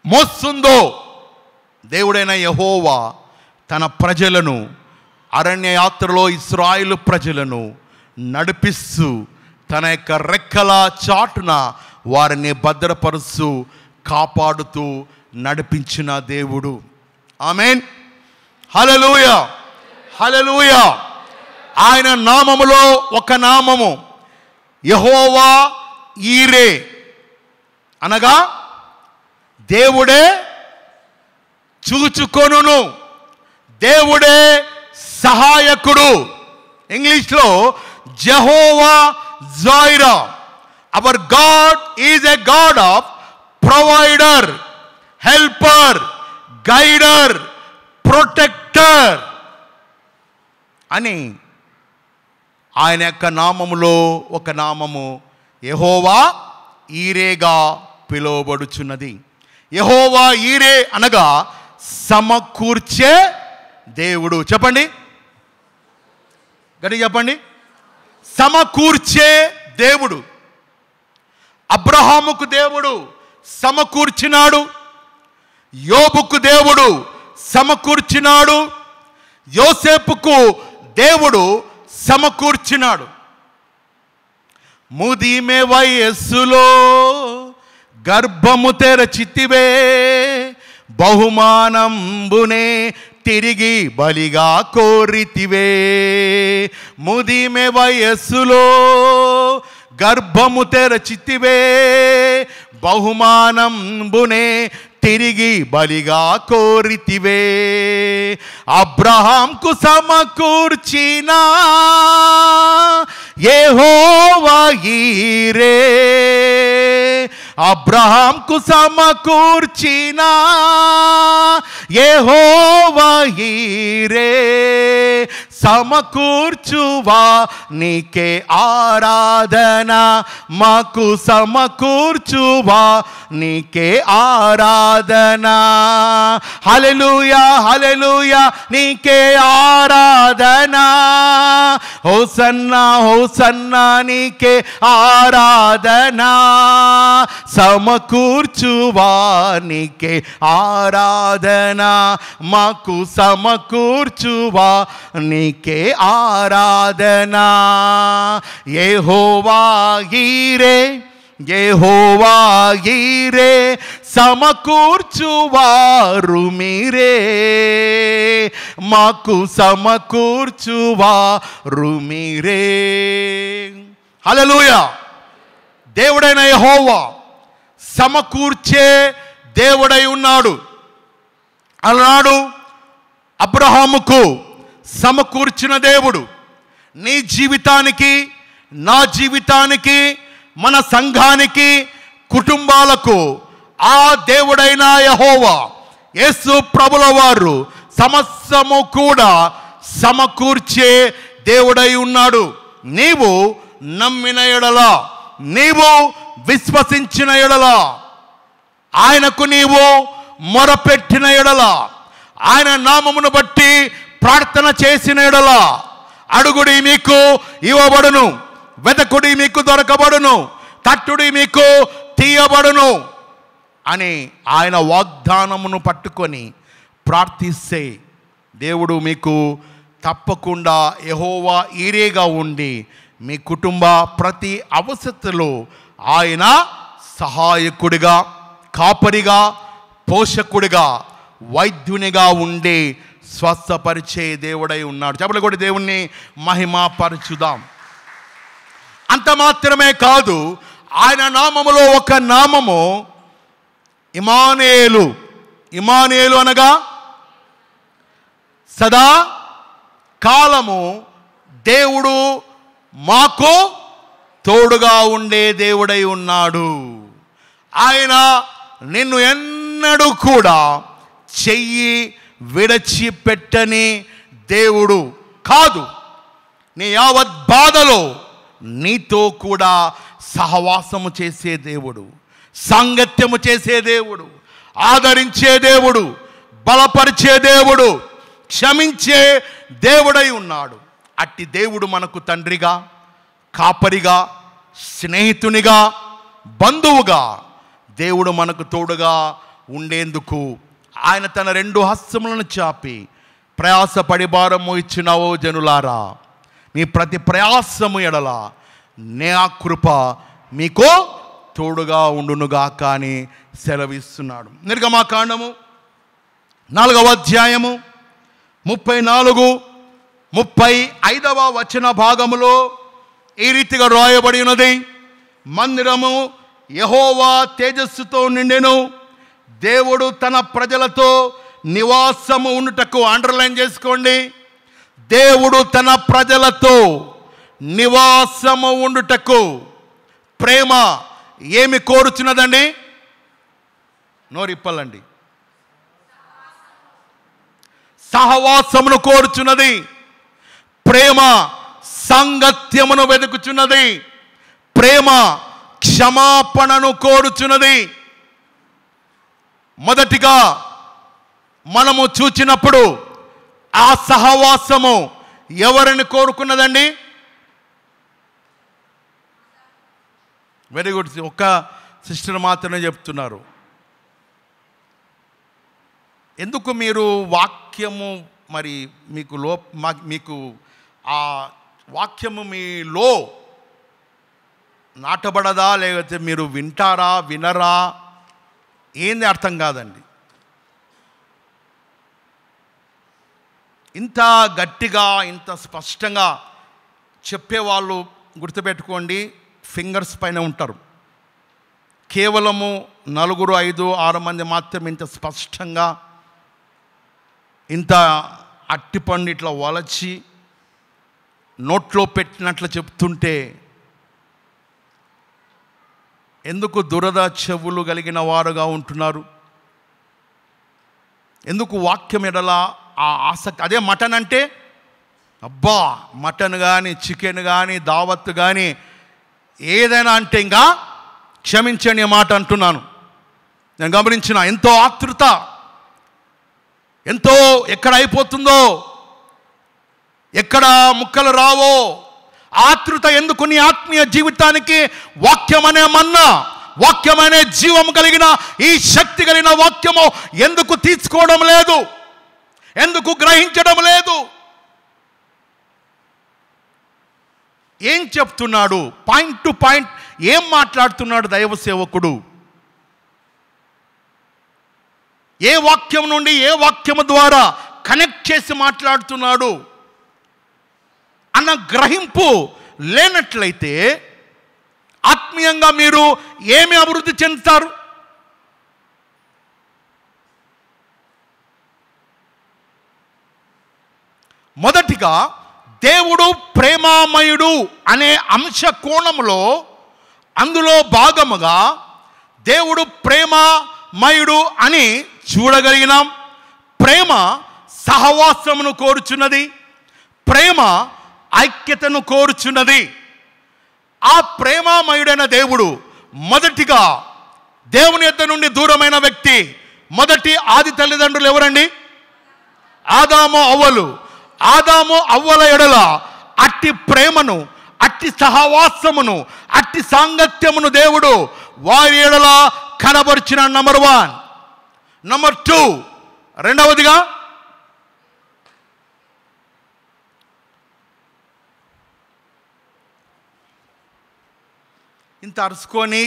Speaker 1: మోస్తుందో దేవుడైన యెహోవా తన ప్రజలను అరణ్య యాత్రలో ఇశ్రాయేలు ప్రజలను నడిపిస్తూ తన యొక్క రెక్కల చాటున వారిని భద్రపరుస్తూ కాపాడుతూ నడిపించిన దేవుడు. ఆమేన్, హల్లెలూయా, హల్లెలూయా. ఆయన నామములో ఒక నామము యెహోవా ఈరే, అనగా దేవుడే చూచుకొనును, దేవుడే సహాయకుడు. ఇంగ్లీష్లో Jehovah Jaira, hour God is a God of provider, helper, guider, protector అని ఆయన యొక్క నామములో ఒక నామము యెహోవా ఈరేగా పిలువబడుచున్నది. యెహోవా ఈరే అనగా సమకూర్చే దేవుడు. చెప్పండి, గట్టిగా చెప్పండి. సమకూర్చే దేవుడు. అబ్రహాముకు దేవుడు సమకూర్చినాడు, యోబుకు దేవుడు సమకూర్చినాడు, యోసేపుకు దేవుడు సమకూర్చినాడు. ముదిమే వయస్సులో గర్భము తెరచితివే, బహుమానంబునే తిరిగి బలిగా కోరితివే. ముదిమే వయస్సులో గర్భము తెరచితివే, బహుమానంబునే తిరిగి బలిగా కోరితివే. అబ్రహాంకు సమకూర్చిన యెహోవా ఈరే, అబ్రహాంకు సమకూర్చిన యెహోవా ఈరే. సమకూర్చువా నీకే ఆరాధన, మాకు సమకూర్చువా నీకే ఆరాధన. హల్లెలూయా హల్లెలూయా నీకే ఆరాధన. హోసన్నా హోసన్నా నీకే ఆరాధన. సమకూర్చువా నీకే ఆరాధన, మాకు సమకూర్చువా నీకే ఆరాధన. యెహోవా ఈరే, యెహోవా ఈరే, సమకూర్చువారు మీరే, మాకు సమకూర్చువారు మీరే. హల్లెలూయా. దేవుడైన యెహోవా సమకూర్చే దేవుడై ఉన్నాడు. అలనాడు అబ్రహాముకు సమకూర్చిన దేవుడు నీ జీవితానికి, నా జీవితానికి, మన సంఘానికి, కుటుంబాలకు ఆ దేవుడైన యెహోవా యేసు ప్రభుల వారు సమస్తము కూడా సమకూర్చే దేవుడై ఉన్నాడు. నీవు నమ్మిన ఎడల, నీవు విశ్వసించిన ఎడల, ఆయనకు నీవు మొరపెట్టిన ఎడల, ఆయన నామమును బట్టి ప్రార్థన చేసిన ఎడల, అడుగుడి మీకు ఇవ్వబడును, వెతకుడి మీకు దొరకబడును, తట్టుడి మీకు తీయబడును అని ఆయన వాగ్దానమును పట్టుకొని ప్రార్థిస్తే దేవుడు మీకు తప్పకుండా యెహోవా ఈరేగా ఉండి మీ కుటుంబ ప్రతి అవసరతలో ఆయన సహాయకుడిగా, కాపరిగా, పోషకుడిగా, వైద్యునిగా ఉండి స్వస్థపరిచే దేవుడై ఉన్నాడు. చెప్పలు కూడా దేవుణ్ణి మహిమపరచుదాం. అంత మాత్రమే కాదు, ఆయన నామములో ఒక నామము ఇమ్మానుయేలు. ఇమ్మానుయేలు అనగా సదా కాలము దేవుడు మాకు తోడుగా ఉండే దేవుడై ఉన్నాడు. ఆయన నిన్ను ఎన్నడూ కూడా చెయ్యి విడచిపెట్టని దేవుడు కాదు. నీ యావత్ బాధలో నీతో కూడా సహవాసము చేసే దేవుడు, సాంగత్యము చేసే దేవుడు, ఆదరించే దేవుడు, బలపరిచే దేవుడు, క్షమించే దేవుడై ఉన్నాడు. అట్టి దేవుడు మనకు తండ్రిగా, కాపరిగా, స్నేహితునిగా, బంధువుగా దేవుడు మనకు తోడుగా ఉండేందుకు ఆయన తన రెండు హస్తములను చాపి ప్రయాసపడి భారము ఇచ్చినావో జనులారా, మీ ప్రతి ప్రయాసము ఎడల నా కృప మీకు తోడుగా ఉండునుగా కానీ సెలవిస్తున్నాడు. నిర్గమకాండము 4వ అధ్యాయము 34-35 వచన భాగములో ఈ రీతిగా రాయబడి ఉన్నది. మందిరము యెహోవా తేజస్సుతో నిండెను, దేవుడు తన ప్రజలతో నివాసము ఉండుటకు, అండర్లైన్ చేసుకోండి, దేవుడు తన ప్రజలతో నివాసము ఉండుటకు ప్రేమ ఏమి కోరుచున్నదండి? నోరిప్పలండి. సహవాసమును కోరుచున్నది. ప్రేమ సాంగత్యమును వెతుకుచున్నది. ప్రేమ క్షమాపణను కోరుచున్నది. మొదటిగా మనము చూచినప్పుడు ఆ సహవాసము ఎవరిని కోరుకున్నదండి? Very good. ఒక్క సిస్టర్ మాత్రమే చెప్తున్నారు. ఎందుకు మీరు వాక్యము మరి మీకు ఆ వాక్యము మీలో నాటబడదా, లేకపోతే మీరు వింటారా వినరా, ఏంది అర్థం కాదండి. ఇంత గట్టిగా ఇంత స్పష్టంగా చెప్పేవాళ్ళు గుర్తుపెట్టుకోండి, ఫింగర్స్ పైన ఉంటారు. కేవలము 4, 5, 6 మంది మాత్రమే ఇంత స్పష్టంగా ఇంత అట్టిపండు ఇట్లా వలచి నోట్లో పెట్టినట్లు చెప్తుంటే ఎందుకు దురద చెవులు కలిగిన వారుగా ఉంటున్నారు? ఎందుకు వాక్యం ఎడల ఆ ఆసక్తి? అదే మటన్ అంటే అబ్బా, మటన్ కానీ చికెన్ కానీ దావత్ కానీ ఏదైనా అంటే ఇంకా క్షమించండి మాట అంటున్నాను. నేను గమనించిన ఎంతో ఆతృత, ఎంతో ఎక్కడ అయిపోతుందో, ఎక్కడ ముక్కలు రావో ఆతృత ఎందుకు? నీ ఆత్మీయ జీవితానికి వాక్యం అనే మన్నా, వాక్యం అనే జీవం కలిగిన ఈ శక్తి కలిగిన వాక్యము ఎందుకు తీసుకోవడం లేదు? ఎందుకు గ్రహించడం లేదు? ఏం చెప్తున్నాడు? పాయింట్ టు పాయింట్ ఏం మాట్లాడుతున్నాడు దైవ సేవకుడు? ఏ వాక్యం నుండి ఏ వాక్యము ద్వారా కనెక్ట్ చేసి మాట్లాడుతున్నాడు అన్న గ్రహింపు లేనట్లయితే ఆత్మీయంగా మీరు ఏమి అభివృద్ధి చెందుతారు? మొదటిగా దేవుడు ప్రేమామయుడు అనే అంశ కోణంలో అందులో భాగముగా దేవుడు ప్రేమామయుడు అని చూడగలిగినాం. ప్రేమ సహవాసమును కోరుచున్నది. ప్రేమ ఐక్యతను కోరుచున్నది. ఆ ప్రేమామయుడైన దేవుడు మొదటిగా దేవుని యొద్ద నుండి దూరమైన వ్యక్తి, మొదటి ఆది తల్లిదండ్రులు ఎవరండి? ఆదాము అవ్వలు. ఆదాము అవ్వల ఎడల అట్టి ప్రేమను, అట్టి సహవాసమును, అట్టి సాంగత్యమును దేవుడు వారి ఎడల కనబరిచిన నంబర్ 1. నంబర్ 2, రెండవదిగా ఇంత అరుచుకొని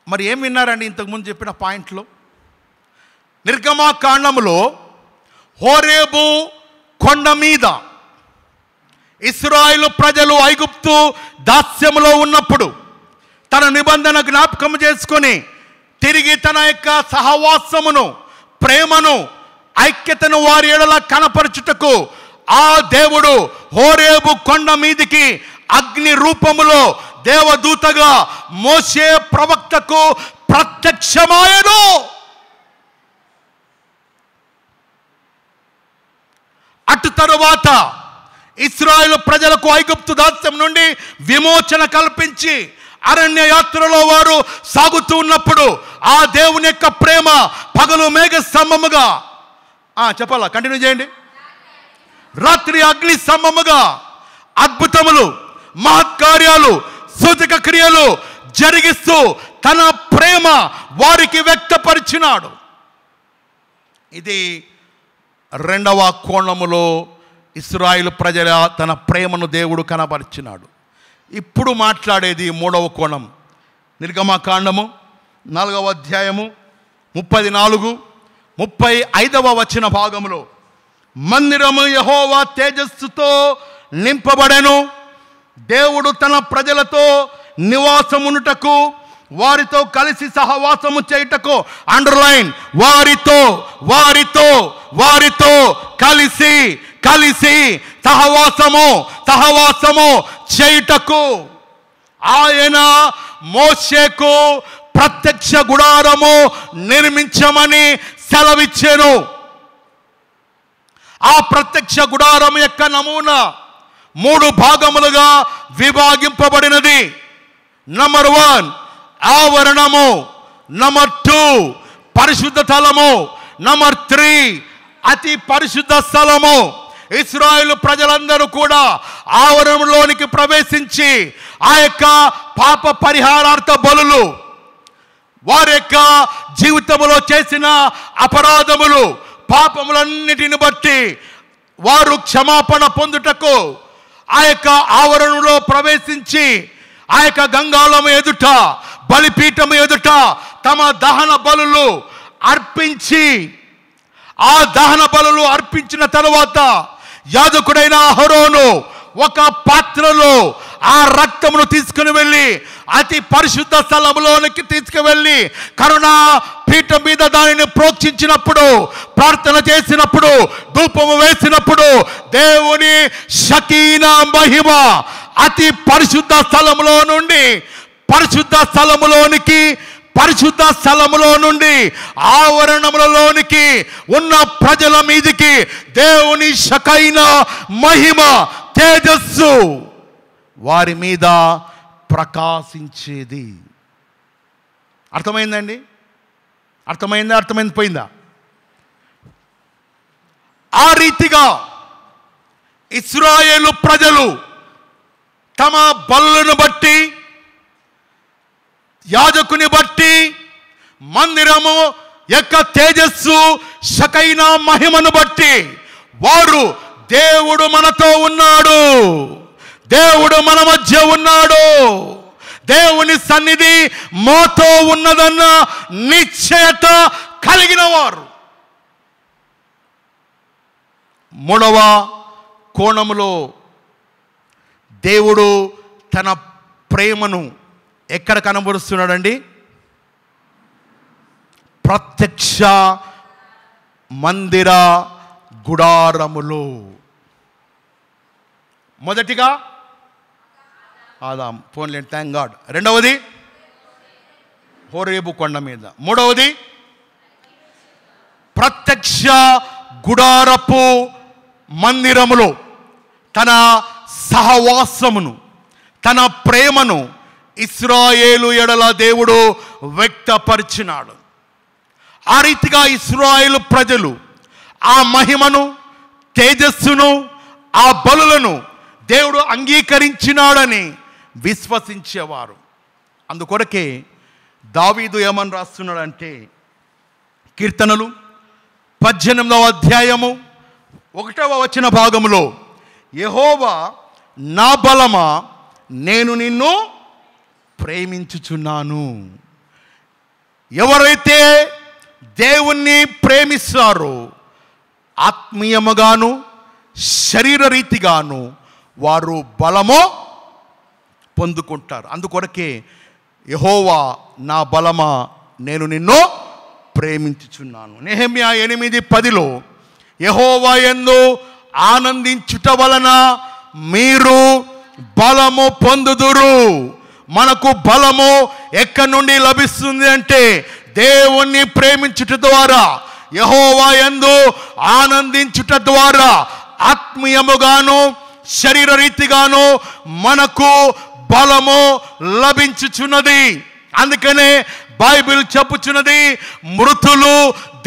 Speaker 1: మరి ఏం విన్నారండి ఇంతకుముందు చెప్పిన పాయింట్లో? నిర్గమాకాండములో హోరేబు కొండ మీద ఇశ్రాయేలు ప్రజలు ఐగుప్తు దాస్యములో ఉన్నప్పుడు తన నిబంధన జ్ఞాపకం చేసుకొని తిరిగి తన యొక్క సహవాసమును, ప్రేమను, ఐక్యతను వారి ఎడల కనపరచుటకు ఆ దేవుడు హోరేబు కొండ మీదికి అగ్ని రూపములో దేవదూతగా మోషే ప్రవక్తకు ప్రత్యక్షమాయెను. అటు తరువాత ఇశ్రాయేలు ప్రజలకు ఐగుప్తు దాస్యం నుండి విమోచన కల్పించి అరణ్య యాత్రలో వారు సాగుతూ ఉన్నప్పుడు ఆ దేవుని యొక్క ప్రేమ పగలు మేఘ స్తంభముగా, చెప్పాలా, కంటిన్యూ చేయండి, రాత్రి అగ్ని స్తంభముగా అద్భుతములు, మహత్కార్యాలు, సూచక క్రియలు జరిగిస్తూ తన ప్రేమ వారికి వ్యక్తపరిచినాడు. ఇది రెండవ కోణములో ఇశ్రాయేలు ప్రజల తన ప్రేమను దేవుడు కనపరిచినాడు. ఇప్పుడు మాట్లాడేది మూడవ కోణం. నిర్గమకాండము 4వ అధ్యాయము 34, 35వ వచన భాగములో మందిరము యెహోవా తేజస్సుతో నింపబడెను. దేవుడు తన ప్రజలతో నివాసమునుటకు, వారితో కలిసి సహవాసము చేయుటకు, అండర్లైన్, వారితో కలిసి కలిసి సహవాసము చేయుటకు ఆయన మోషేకు ప్రత్యక్ష గుడారము నిర్మించమని సెలవిచ్చాను. ఆ ప్రత్యక్ష గుడారం యొక్క నమూనా 3 భాగములుగా విభాగింపబడినది. నంబర్ 1 ఆవరణము, నంబర్ 2 పరిశుద్ధ స్థలము, నంబర్ 3 అతి పరిశుద్ధ స్థలము. ఇశ్రాయేలు ప్రజలందరూ కూడా ఆవరణలోనికి ప్రవేశించి ఆ యొక్క పాప పరిహారార్థ బలులు, వారి యొక్క జీవితంలో చేసిన అపరాధములు, పాపములన్నిటిని బట్టి వారు క్షమాపణ పొందుటకు ఆ యొక్క ఆవరణలో ప్రవేశించి ఆ యొక్క గంగాళము ఎదుట, బలిపీఠము ఎదుట తమ దహన బలులు అర్పించి, ఆ దహన బలులు అర్పించిన తరువాత యాజకుడైన అహరోను ఒక పాత్రలో ఆ రక్తమును తీసుకుని వెళ్ళి అతి పరిశుద్ధ స్థలములోనికి తీసుకువెళ్ళి కరుణా పీఠం మీద దానిని ప్రోక్షించినప్పుడు, ప్రార్థన చేసినప్పుడు, ధూపము వేసినప్పుడు దేవుని షకీనా మహిమ అతి పరిశుద్ధ స్థలములో నుండి పరిశుద్ధ స్థలములో నుండి ఆవరణములలోనికి ఉన్న ప్రజల మీదికి దేవుని షకీనా మహిమ తేజస్సు వారి మీద ప్రకాశించేది. అర్థమైందండి? అర్థమైంది పోయిందా? ఆ రీతిగా ఇశ్రాయేలు ప్రజలు తమ బలులను బట్టి, యాజకుని బట్టి, మందిరము యొక్క తేజస్సు షకీనా మహిమను బట్టి వారు దేవుడు మనతో ఉన్నాడు, దేవుడు మన మధ్య ఉన్నాడు, దేవుని సన్నిధి మాతో ఉన్నదన్న నిశ్చయత కలిగిన వారు. 3వ కోణములో దేవుడు తన ప్రేమను ఎక్కడ కనబరుస్తున్నాడండి? ప్రత్యక్ష మందిర గుడారములో. మొదటిగా ఆదాం, పోన్లేండి, థ్యాంక్ గాడ్. రెండవది హోరేబు కొండ మీద. మూడవది ప్రత్యక్ష గుడారపు మందిరములో తన సహవాసమును, తన ప్రేమను ఇశ్రాయేలు ఎడల దేవుడు వ్యక్తపరిచినాడు. ఆ రీతిగా ఇశ్రాయేలు ప్రజలు ఆ మహిమను, తేజస్సును, ఆ బలులను దేవుడు అంగీకరించినాడని విశ్వసించేవారు. అందుకొరకే దావీదు ఏమని రాస్తున్నాడంటే, కీర్తనలు 18వ అధ్యాయము 1వ వచన భాగములో, యెహోవా నా బలమా, నేను నిన్ను ప్రేమించుచున్నాను. ఎవరైతే దేవుణ్ణి ప్రేమిస్తారో ఆత్మీయముగాను శరీర రీతిగాను వారు బలము పొందుకుంటారు. అందుకొరకే యెహోవా నా బలమా, నేను నిన్ను ప్రేమించుచున్నాను. నెహెమ్యా 8:10లో యెహోవా యందు ఆనందించుట వలన మీరు బలము పొందుదురు. మనకు బలము ఎక్కడి నుండి లభిస్తుంది అంటే దేవుణ్ణి ప్రేమించుట ద్వారా, యెహోవా యందు ఆనందించుట ద్వారా ఆత్మీయముగాను శరీర రీతిగాను మనకు బలము లభించుచున్నది. అందుకనే బైబిల్ చెప్పుచున్నది, మృతులు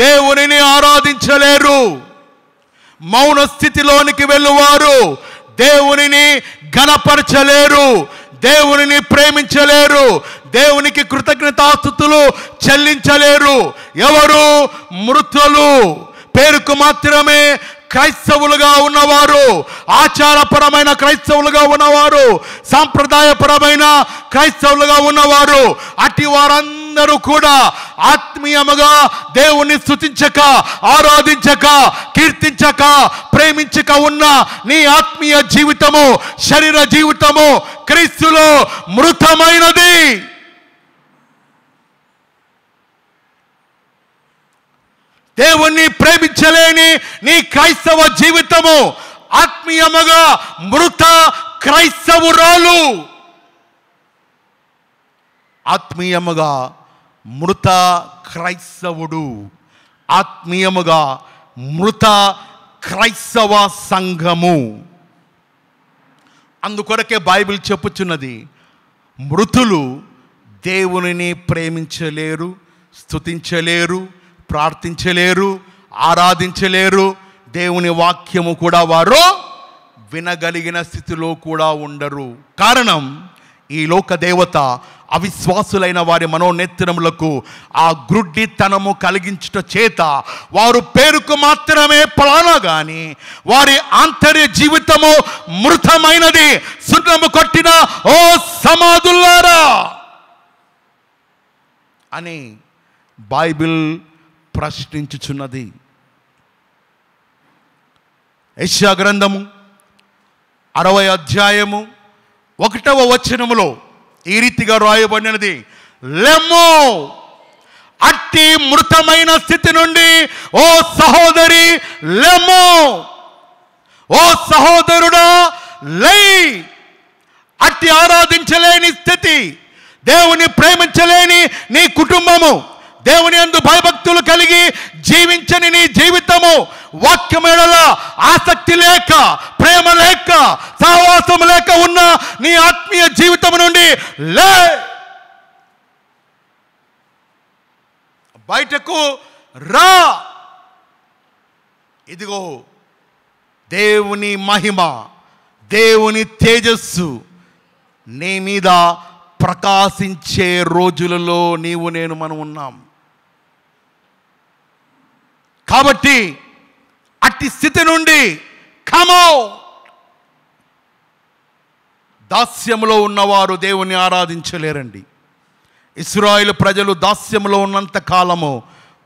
Speaker 1: దేవునిని ఆరాధించలేరు, మౌన స్థితిలోనికి వెళ్ళువారు దేవునిని ఘనపరచలేరు, దేవునిని ప్రేమించలేరు, దేవునికి కృతజ్ఞతాస్తుతులు చెల్లించలేరు. ఎవరు? మృతులు. పేరుకు మాత్రమే క్రైస్తవులుగా ఉన్నవారు, ఆచారపరమైన క్రైస్తవులుగా ఉన్నవారు, సాంప్రదాయపరమైన క్రైస్తవులుగా ఉన్నవారు, అట్టి వారందరూ కూడా ఆత్మీయముగా దేవుణ్ణి స్తుతించక, ఆరాధించక, కీర్తించక, ప్రేమించక ఉన్న నీ ఆత్మీయ జీవితము, శరీర జీవితము క్రీస్తులో మృతమైనది. దేవుణ్ణి ప్రేమించలేని నీ క్రైస్తవ జీవితము ఆత్మీయముగా మృత క్రైస్తవురాలు. ఆత్మీయముగా మృత క్రైస్తవుడు, ఆత్మీయముగా మృత క్రైస్తవ సంఘము. అందుకొరకే బైబిల్ చెప్పుచున్నది, మృతులు దేవునిని ప్రేమించలేరు, స్తుతించలేరు, ప్రార్థించలేరు, ఆరాధించలేరు. దేవుని వాక్యము కూడా వారు వినగలిగిన స్థితిలో కూడా ఉండరు. కారణం, ఈ లోక దేవత అవిశ్వాసులైన వారి మనోనేత్రములకు ఆ గ్రుడ్డితనము కలిగించుట చేత వారు పేరుకు మాత్రమే ఫలానా గాని వారి ఆంతర్య జీవితము మృతమైనది. సున్నము కొట్టిన ఓ సమాధులారా అని బైబిల్ ప్రశ్నించుచున్నది. యెషయా గ్రంథము 60వ అధ్యాయము 1వ వచనములో ఈ రీతిగా రాయబడినది, లెమ్మో, అట్టి మృతమైన స్థితి నుండి ఓ సహోదరి లెమ్మో, ఓ సహోదరుడా లై. అట్టి ఆరాధించలేని స్థితి, దేవుని ప్రేమించలేని నీ కుటుంబము, దేవుని యందు భయభక్తులు కలిగి జీవించని నీ జీవితము, వాక్యమేళ ఆసక్తి లేక, ప్రేమ లేక, సహవాసం లేక ఉన్న నీ ఆత్మీయ జీవితం నుండి లే, బయటకు రా. ఇదిగో దేవుని మహిమ, దేవుని తేజస్సు నీ మీద ప్రకాశించే రోజులలో మనం ఉన్నాం. కాబట్టి అట్టి స్థితి నుండి కమో. దాస్యములో ఉన్నవారు దేవుని ఆరాధించలేరండి. ఇశ్రాయేలు ప్రజలు దాస్యములో ఉన్నంత కాలము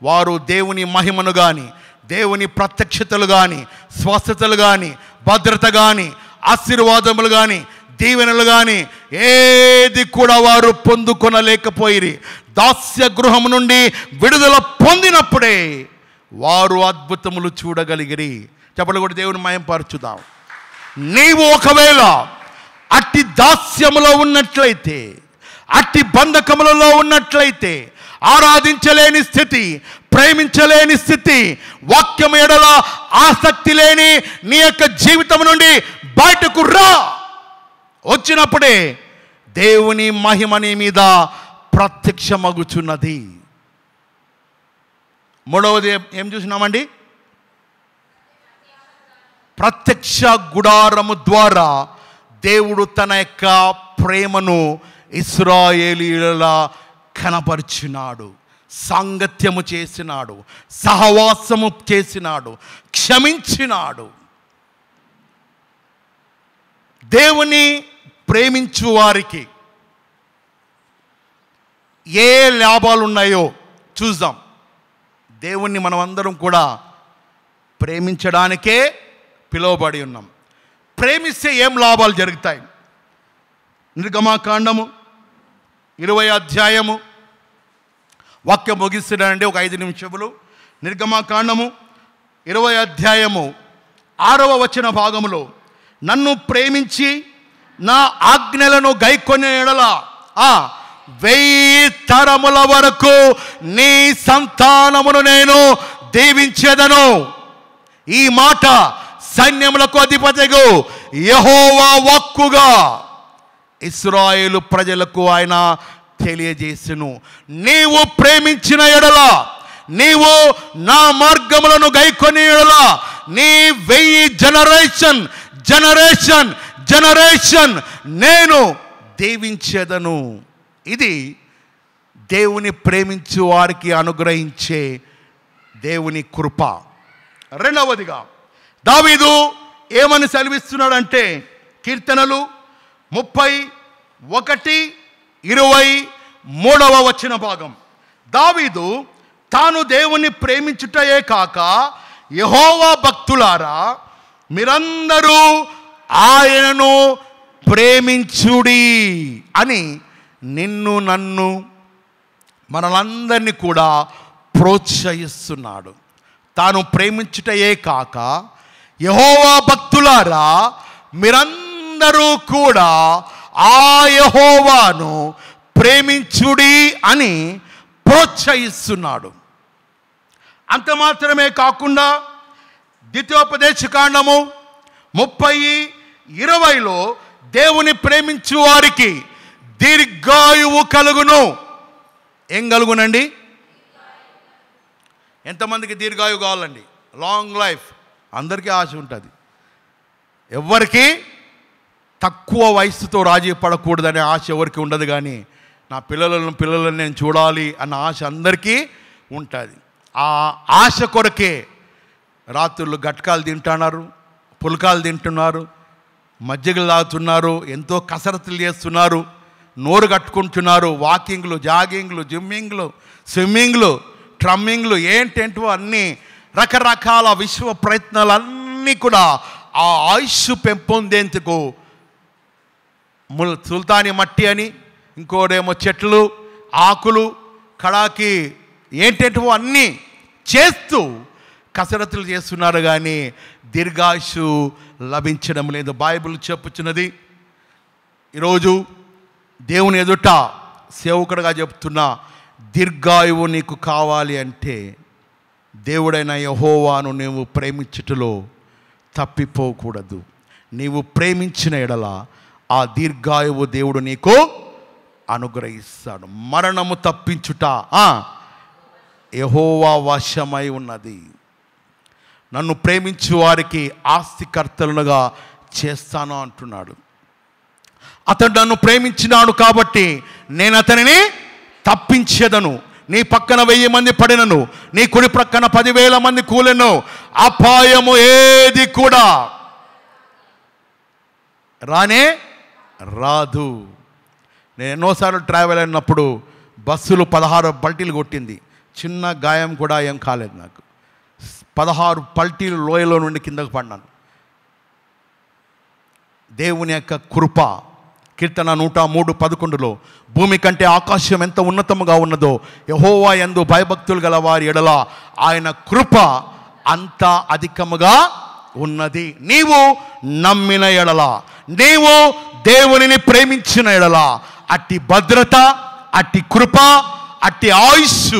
Speaker 1: వారు దేవుని మహిమను కానీ, దేవుని ప్రత్యక్షతలు కానీ, స్వస్థతలు కానీ, భద్రత కానీ, ఆశీర్వాదములు కానీ, దీవెనలు కానీ ఏది కూడా వారు పొందుకొనలేకపోయిరి. దాస్య గృహము నుండి విడుదల పొందినప్పుడే వారు అద్భుతములు చూడగలిగిరి. చెప్పలు కూడా దేవుని మహిమపరచుదాం. నీవు ఒకవేళ అట్టి దాస్యములో ఉన్నట్లయితే, అట్టి బంధకములలో ఉన్నట్లయితే, ఆరాధించలేని స్థితి, ప్రేమించలేని స్థితి, వాక్యం ఎడల ఆసక్తి లేని నీ యొక్క జీవితం నుండి బయటకు రా. వచ్చినప్పుడే దేవుని మహిమ నీ మీద ప్రత్యక్షమగుచున్నది. మూడవది ఏం చూసినామండి? ప్రత్యక్ష గుడారము ద్వారా దేవుడు తన యొక్క ప్రేమను ఇశ్రాయేలీయుల కనపరిచినాడు, సాంగత్యము చేసినాడు, సహవాసము చేసినాడు, క్షమించినాడు. దేవుని ప్రేమించు వారికి ఏ లాభాలు ఉన్నాయో చూద్దాం. దేవుణ్ణి మనం అందరం కూడా ప్రేమించడానికే పిలువబడి ఉన్నాం. ప్రేమిస్తే ఏం లాభాలు జరుగుతాయి? నిర్గమాకాండము 20వ అధ్యాయము, వాక్యం ముగిస్తున్నానండి ఒక 5 నిమిషములు. నిర్గమాకాండము 20వ అధ్యాయము 6వ వచన భాగములో, నన్ను ప్రేమించి నా ఆజ్ఞలను గైకొనే ఎడల 1000 తరముల వరకు నీ సంతానమును నేను దీవించెదను. ఈ మాట సైన్యములకు అధిపతిగు యెహోవా వాక్కుగా ఇశ్రాయేలు ప్రజలకు ఆయన తెలియజేసెను. నీవు ప్రేమించిన ఎడల, నీవు నా మార్గములను గైకొని ఎడల, నీ 1000 జనరేషన్ నేను దీవించెదను. ఇది దేవుని ప్రేమించు వారికి అనుగ్రహించే దేవుని కృప. రెండవదిగా దావీదు ఏమని సెలవిస్తున్నాడంటే, కీర్తనలు 31:23 వచన భాగం. దావీదు తాను దేవుని ప్రేమించుటయే కాక, యెహోవా భక్తులారా మీరందరూ ఆయనను ప్రేమించుడి అని నిన్ను నన్ను మనలందరినీ కూడా ప్రోత్సహిస్తున్నాడు. తాను ప్రేమించుటయే కాక యెహోవా భక్తులారా, మీరందరూ కూడా ఆ యెహోవాను ప్రేమించుడి అని ప్రోత్సహిస్తున్నాడు. అంత మాత్రమే కాకుండా ద్వితీయోపదేశకాండము 30:20లో దేవుని ప్రేమించు వారికి దీర్ఘాయువు కలుగును. ఏం కలుగునండి? ఎంతమందికి దీర్ఘాయువు కావాలండి? లాంగ్ లైఫ్ అందరికీ ఆశ ఉంటుంది. ఎవరికి తక్కువ వయసుతో రాజీ పడకూడదనే ఆశ ఎవరికి ఉండదు. కానీ నా పిల్లలను నేను చూడాలి అన్న ఆశ అందరికీ ఉంటుంది. ఆ ఆశ కొరకే రాత్రులు గట్కాలు తింటున్నారు, పుల్కాలు తింటున్నారు, మజ్జిగలు తాగుతున్నారు, ఎంతో కసరత్తులు చేస్తున్నారు, నోరు కట్టుకుంటున్నారు, వాకింగ్లు, జాగింగ్లు, జిమ్మింగ్లు, స్విమ్మింగ్లు, ట్రమ్మింగ్లు, ఏంటేంటో అన్నీ రకరకాల విశ్వ ప్రయత్నాలన్నీ కూడా ఆ ఆయుష్ పెంపొందేందుకు సుల్తానీ మట్టి అని, ఇంకోడేమో చెట్లు, ఆకులు, కడాకి, ఏంటేంటో అన్నీ చేస్తూ కసరత్తులు చేస్తున్నారు. కానీ దీర్ఘాయుషు లభించడం లేదు. బైబిల్ చెప్పుచున్నది. ఈరోజు దేవుని ఎదుట సేవకుడుగా చెప్తున్నా, దీర్ఘాయువు నీకు కావాలి అంటే దేవుడైన యెహోవాను నీవు ప్రేమించుటలో తప్పిపోకూడదు. నీవు ప్రేమించిన ఎడల ఆ దీర్ఘాయువు దేవుడు నీకు అనుగ్రహిస్తాడు. మరణము తప్పించుట యెహోవా వశమై ఉన్నది. నన్ను ప్రేమించు వారికి ఆస్తికర్తలుగా చేస్తాను అంటున్నాడు. అతడు నన్ను ప్రేమించినాడు కాబట్టి నేను అతనిని తప్పించేదను. నీ పక్కన 1000 మంది పడినను, నీ కుడి ప్రక్కన 10,000 మంది కూలెను, అపాయము ఏది కూడా రానే రాదు. నేను ఎన్నోసార్లు ట్రావెల్ అయినప్పుడు బస్సులు 16 పల్టీలు కొట్టింది. చిన్న గాయం కూడా ఏం కాలేదు నాకు. 16 పల్టీలు లోయలో నుండి కిందకు పడినాను. దేవుని యొక్క కృప. కీర్తన 103:11లో భూమి కంటే ఆకాశం ఎంత ఉన్నతముగా ఉన్నదో యెహోవా యందు భయభక్తులు గల వారి ఎడల ఆయన కృప అంత అధికముగా ఉన్నది. నీవు నమ్మిన ఎడల, నీవు దేవునిని ప్రేమించిన ఎడల అట్టి భద్రత, అట్టి కృప, అట్టి ఆయుష్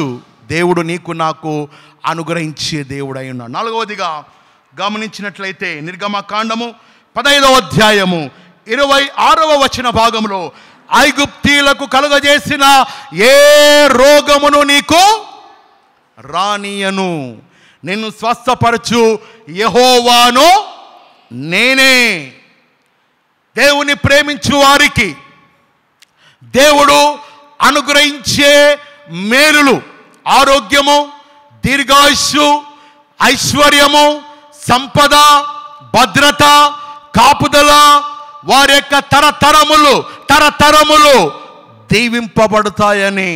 Speaker 1: దేవుడు నీకు నాకు అనుగ్రహించే దేవుడై ఉన్నాడు. 4వదిగా గమనించినట్లయితే నిర్గమకాండము 15వ అధ్యాయము 26వ వచన భాగంలో ఐగుప్తీయులకు కలుగజేసిన ఏ రోగమును నీకు రానియను, నిన్ను స్వస్థపరచు యెహోవాను నేనే. దేవుని ప్రేమించు వారికి దేవుడు అనుగ్రహించే మేలులు, ఆరోగ్యము, దీర్ఘాయుష్యు, ఐశ్వర్యము, సంపద, భద్రత, కాపుదల, వారి యొక్క తరతరములు దీవింపబడతాయని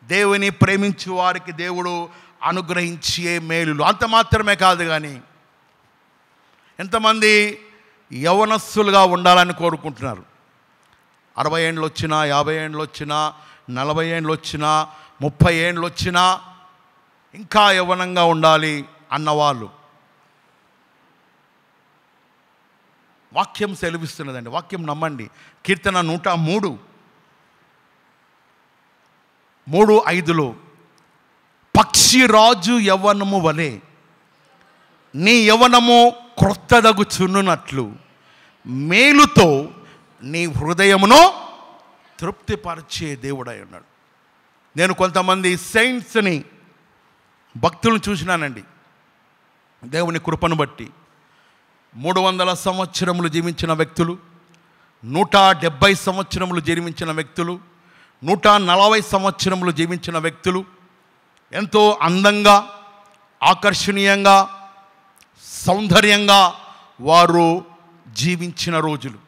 Speaker 1: దేవుని ప్రేమించు వారికి దేవుడు అనుగ్రహించే మేలులు. అంత మాత్రమే కాదు, కానీ ఎంతమంది యవనస్తులుగా ఉండాలని కోరుకుంటున్నారు? 60 ఏండ్లు వచ్చినా, 50 ఏండ్లు వచ్చినా, 40 ఏండ్లు వచ్చినా, 30 ఏండ్లు వచ్చినా ఇంకా యవ్వనంగా ఉండాలి అన్నవాళ్ళు, వాక్యం సెలవిస్తున్నదండి. వాక్యం నమ్మండి. కీర్తన 103:5లో పక్షిరాజు యవ్వనము వలె నీ యవ్వనము క్రొత్తదగుచున్నట్లు మేలుతో నీ హృదయమును తృప్తిపరిచే దేవుడై ఉన్నాడు. నేను కొంతమంది సెయింట్స్ని, భక్తులను చూసినానండి. దేవుని కృపను బట్టి 300 సంవత్సరములు జీవించిన వ్యక్తులు, 170 సంవత్సరములు జీవించిన వ్యక్తులు, 140 సంవత్సరములు జీవించిన వ్యక్తులు ఎంతో అందంగా, ఆకర్షణీయంగా, సౌందర్యంగా వారు జీవించిన రోజులు.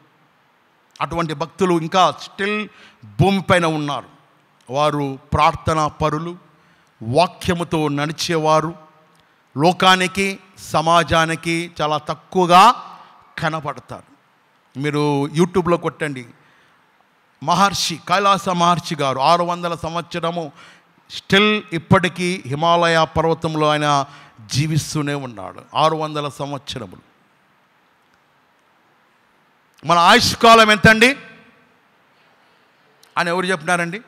Speaker 1: అటువంటి భక్తులు ఇంకా స్టిల్ భూమిపైన ఉన్నారు. వారు ప్రార్థనా పరులు, వాక్యముతో నడిచేవారు, లోకానికి, సమాజానికి చాలా తక్కువగా కనపడతారు. మీరు యూట్యూబ్లో కొట్టండి, మహర్షి కైలాస మహర్షి గారు 600 సంవత్సరము స్టిల్ ఇప్పటికీ హిమాలయ పర్వతంలో ఆయన జీవిస్తూనే ఉన్నాడు. 600 సంవత్సరములు. మన ఆయుష్కాలం ఎంతండి అని ఎవరు చెప్పినారండి?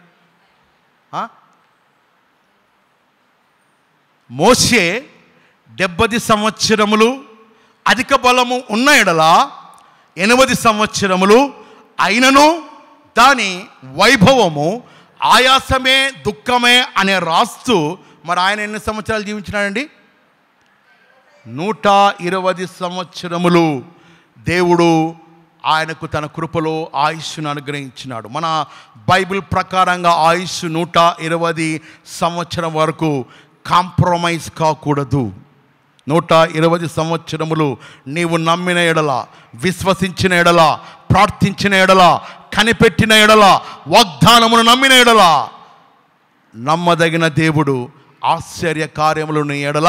Speaker 1: మోషే 70 సంవత్సరములు అధిక బలము ఉన్న ఎడల 80 సంవత్సరములు అయినను దాని వైభవము ఆయాసమే దుఃఖమే అనే రాస్తూ మరి ఆయన ఎన్ని సంవత్సరాలు జీవించినాడండి? 120 సంవత్సరములు దేవుడు ఆయనకు తన కృపలో ఆయుష్ను అనుగ్రహించినాడు. మన బైబిల్ ప్రకారంగా ఆయుష్ 120 సంవత్సరం వరకు కాంప్రమైజ్ కాకూడదు. 120 సంవత్సరములు నీవు నమ్మిన ఎడల, విశ్వసించిన ఎడల, ప్రార్థించిన ఎడల, కనిపెట్టిన ఎడల, వాగ్దానమును నమ్మిన ఎడల, నమ్మదగిన దేవుడు ఆశ్చర్య కార్యములను ఎడల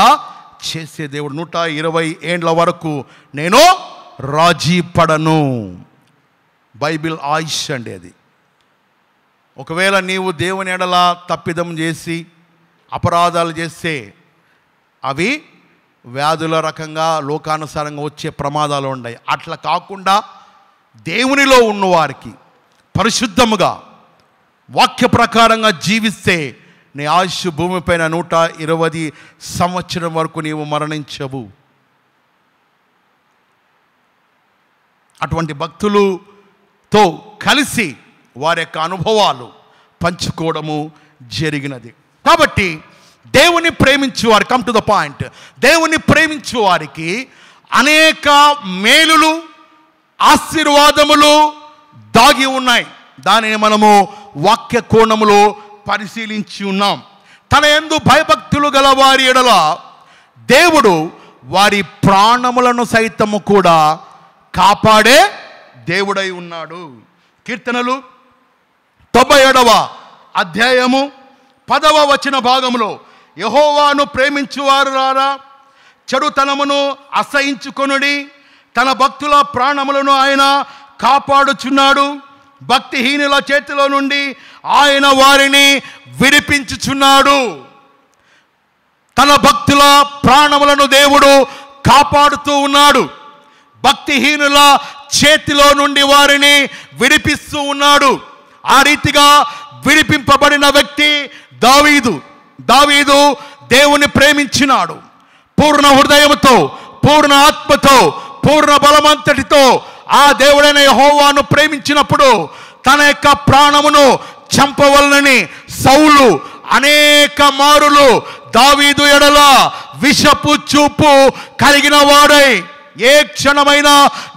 Speaker 1: చేసే దేవుడు. 120 ఏండ్ల వరకు నేను రాజీ పడను. బైబిల్ ఆయుష్ అండి అది. ఒకవేళ నీవు దేవుని ఎడల తప్పిదం చేసి అపరాధాలు చేస్తే అవి వ్యాధుల రకంగా లోకానుసారంగా వచ్చే ప్రమాదాలు ఉన్నాయి. అట్లా కాకుండా దేవునిలో ఉన్నవారికి పరిశుద్ధముగా వాక్య ప్రకారంగా జీవిస్తే నీ ఆయుష్ భూమిపైన 120 సంవత్సరం వరకు నీవు మరణించవు. అటువంటి భక్తులతో కలిసి వారి యొక్క అనుభవాలు పంచుకోవడము జరిగినది. కాబట్టి దేవుని ప్రేమించు వారు, కమ్ టు ద పాయింట్, దేవుని ప్రేమించు వారికి అనేక మేలులు, ఆశీర్వాదములు దాగి ఉన్నాయి. దానిని మనము వాక్య కోణములో పరిశీలించి ఉన్నాం. తన యందు భయభక్తులు గల వారి ఎడల దేవుడు వారి ప్రాణములను సైతము కూడా కాపాడే దేవుడై ఉన్నాడు. కీర్తనలు 97వ అధ్యాయము 10వ వచన భాగంలో, యెహోవాను ప్రేమించువారు రారా, చెడుతనమును అసహించుకొనుడి, తన భక్తుల ప్రాణములను ఆయన కాపాడుచున్నాడు, భక్తిహీనుల చేతిలో నుండి ఆయన వారిని విడిపించుచున్నాడు. తన భక్తుల ప్రాణములను దేవుడు కాపాడుతూ ఉన్నాడు. భక్తిహీనుల చేతిలో నుండి వారిని విడిపిస్తూ ఉన్నాడు. ఆ రీతిగా విడిపింపబడిన వ్యక్తి దావీదు. దావీదు దేవుని ప్రేమించినాడు. పూర్ణ హృదయముతో, పూర్ణ ఆత్మతో, పూర్ణ బలమంతటితో ఆ దేవుడైన యెహోవాను ప్రేమించినప్పుడు తన యొక్క ప్రాణమును చంపవలనని సౌలు అనేక మారులు దావీదు ఎడల విషపు చూపు కలిగిన వాడై ఏ క్షణమైనా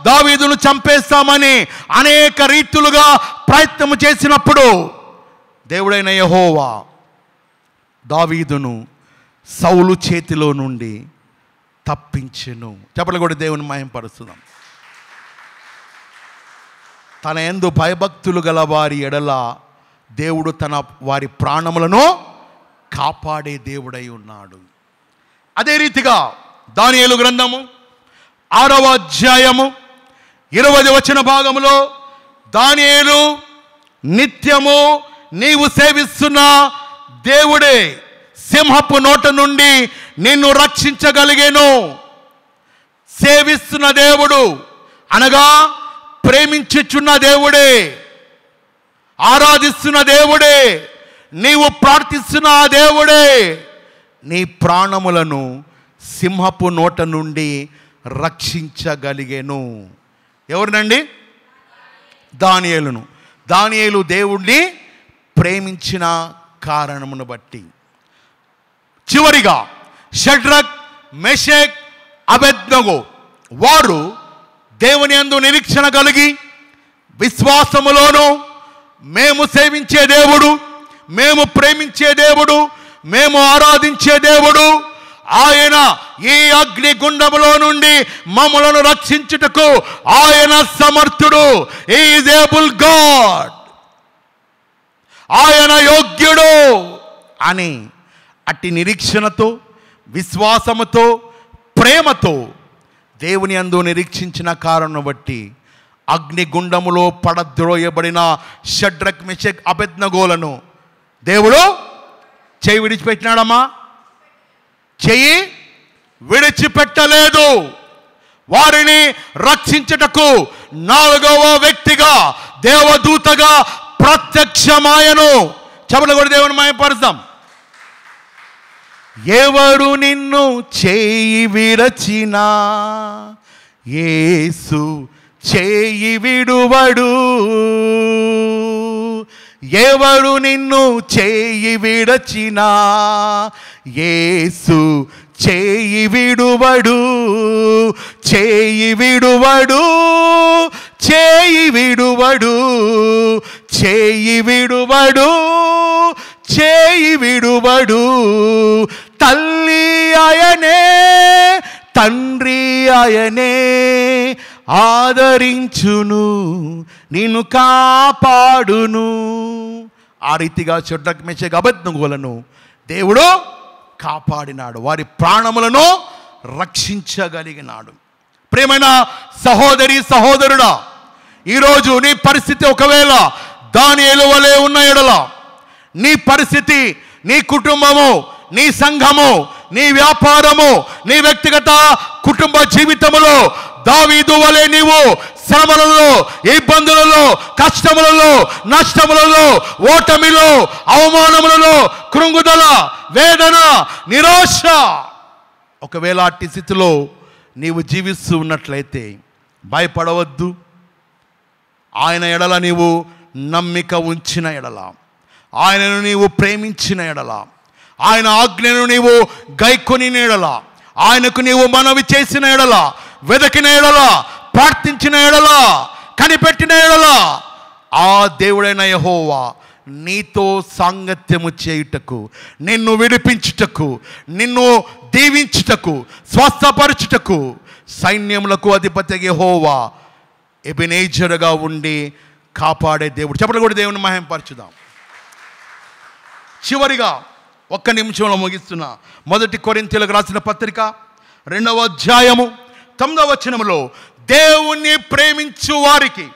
Speaker 1: దావీదును చంపేస్తామని అనేక రీతులుగా ప్రయత్నం చేసినప్పుడు దేవుడైన యెహోవా దావీదును సౌలు చేతిలో నుండి తప్పించెను. చెప్పలు కూడా దేవుని మహిమపరుస్తున్నాం. తన యందు భయభక్తులు గల వారి ఎడల దేవుడు తన వారి ప్రాణములను కాపాడే దేవుడై ఉన్నాడు. అదే రీతిగా దానియేలు గ్రంథము 6వ అధ్యాయము 20వ వచన భాగములో, దానియేలు నిత్యము నీవు సేవిస్తున్న దేవుడే సింహపు నోట నుండి నిన్ను రక్షించగలిగేను. సేవిస్తున్న దేవుడు అనగా ప్రేమించుచున్న దేవుడే, ఆరాధిస్తున్న దేవుడే, నీవు ప్రార్థిస్తున్న ఆ దేవుడే నీ ప్రాణములను సింహపు నోట నుండి రక్షించగలిగేను. ఎవరినండి? దానియేలును. దానియేలు దేవుణ్ణి ప్రేమించిన కారణమును బట్టి. చివరిగా షడ్రక్, మెషక్, అబేద్నెగో వారు దేవుని యందు నిరీక్షణ కలిగి విశ్వాసములోను మేము సేవించే దేవుడు, మేము ప్రేమించే దేవుడు, మేము ఆరాధించే దేవుడు, ఆయన ఈ అగ్ని గుండములో నుండి మమ్మలను రక్షించుటకు ఆయన సమర్థుడు, హి ఈజ్ ఏబుల్ గాడ్, ఆయన యోగ్యుడు అని అట్టి నిరీక్షణతో, విశ్వాసముతో, ప్రేమతో దేవుని యందు నిరీక్షించిన కారణం బట్టి అగ్నిగుండములో పడద్రోయబడిన షడ్రక్, మెషక్, అబేద్నెగోలను దేవుడు చెయ్యి విడిచిపెట్టినాడమ్మా? చెయ్యి విడిచిపెట్టలేదు. వారిని రక్షించుటకు 4వ వ్యక్తిగా దేవదూతగా ప్రత్యక్షమాయను. చపల కొడి దేవుని మహిమపరుద్దాం. ఎవరు నిన్ను చేయి విరచినా యేసు చేయి విడువడు. ఎవరు నిన్ను చేయి విరచినా యేసు చేయి విడువడు. చేయి విడువడు, చేయి విడువడు, చేయి విడువడు, చేయి విడువడు. తల్లి ఆయనే, తండ్రి ఆయనే, ఆదరించును, నిన్ను కాపాడును. ఆ రీతిగా షడ్రక్ మేషక్ అబేద్నెగోలను దేవుడు కాపాడినాడు, వారి ప్రాణములను రక్షించగలిగినాడు. ప్రియమైన సహోదరి సహోదరుడా, ఈరోజు నీ పరిస్థితి ఒకవేళ దానియేలు వలె ఉన్న ఎడల, నీ పరిస్థితి, నీ కుటుంబము, నీ సంఘము, నీ వ్యాపారము, నీ వ్యక్తిగత కుటుంబ జీవితములో దావీదు వలె నీవు శ్రమలలో, ఇబ్బందులలో, కష్టములలో, నష్టములలో, ఓటమిలో, అవమానములలో, కృంగుదల, వేదన, నిరాశ, ఒకవేళ అట్టి స్థితిలో నీవు జీవిస్తూ ఉన్నట్లయితే భయపడవద్దు. ఆయన ఎడల నీవు నమ్మిక ఉంచిన ఎడల, ఆయనను నీవు ప్రేమించిన ఎడల, ఆయన ఆజ్ఞను నీవు గైకొని ఎడల, ఆయనకు నీవు మనవి చేసిన ఎడల, వెదకిన ఎడల, ప్రార్థించిన ఎడల, కనిపెట్టిన ఎడల, ఆ దేవుడైన యెహోవా నీతో సాంగత్యము చేయుటకు, నిన్ను విడిపించుటకు, నిన్ను దీవించుటకు, స్వస్థపరచుటకు సైన్యములకు అధిపతి యెహోవా ఎబెనేజరుగా ఉండి కాపాడే దేవుడు. చెప్పలు కూడా దేవుని మహిమపరచుదాం. చివరిగా 1 నిమిషంలో ముగిస్తున్నా. 1 కొరింథీయులకు రాసిన పత్రిక 2వ అధ్యాయము 9వ వచనములో, దేవుణ్ణి ప్రేమించు వారికి,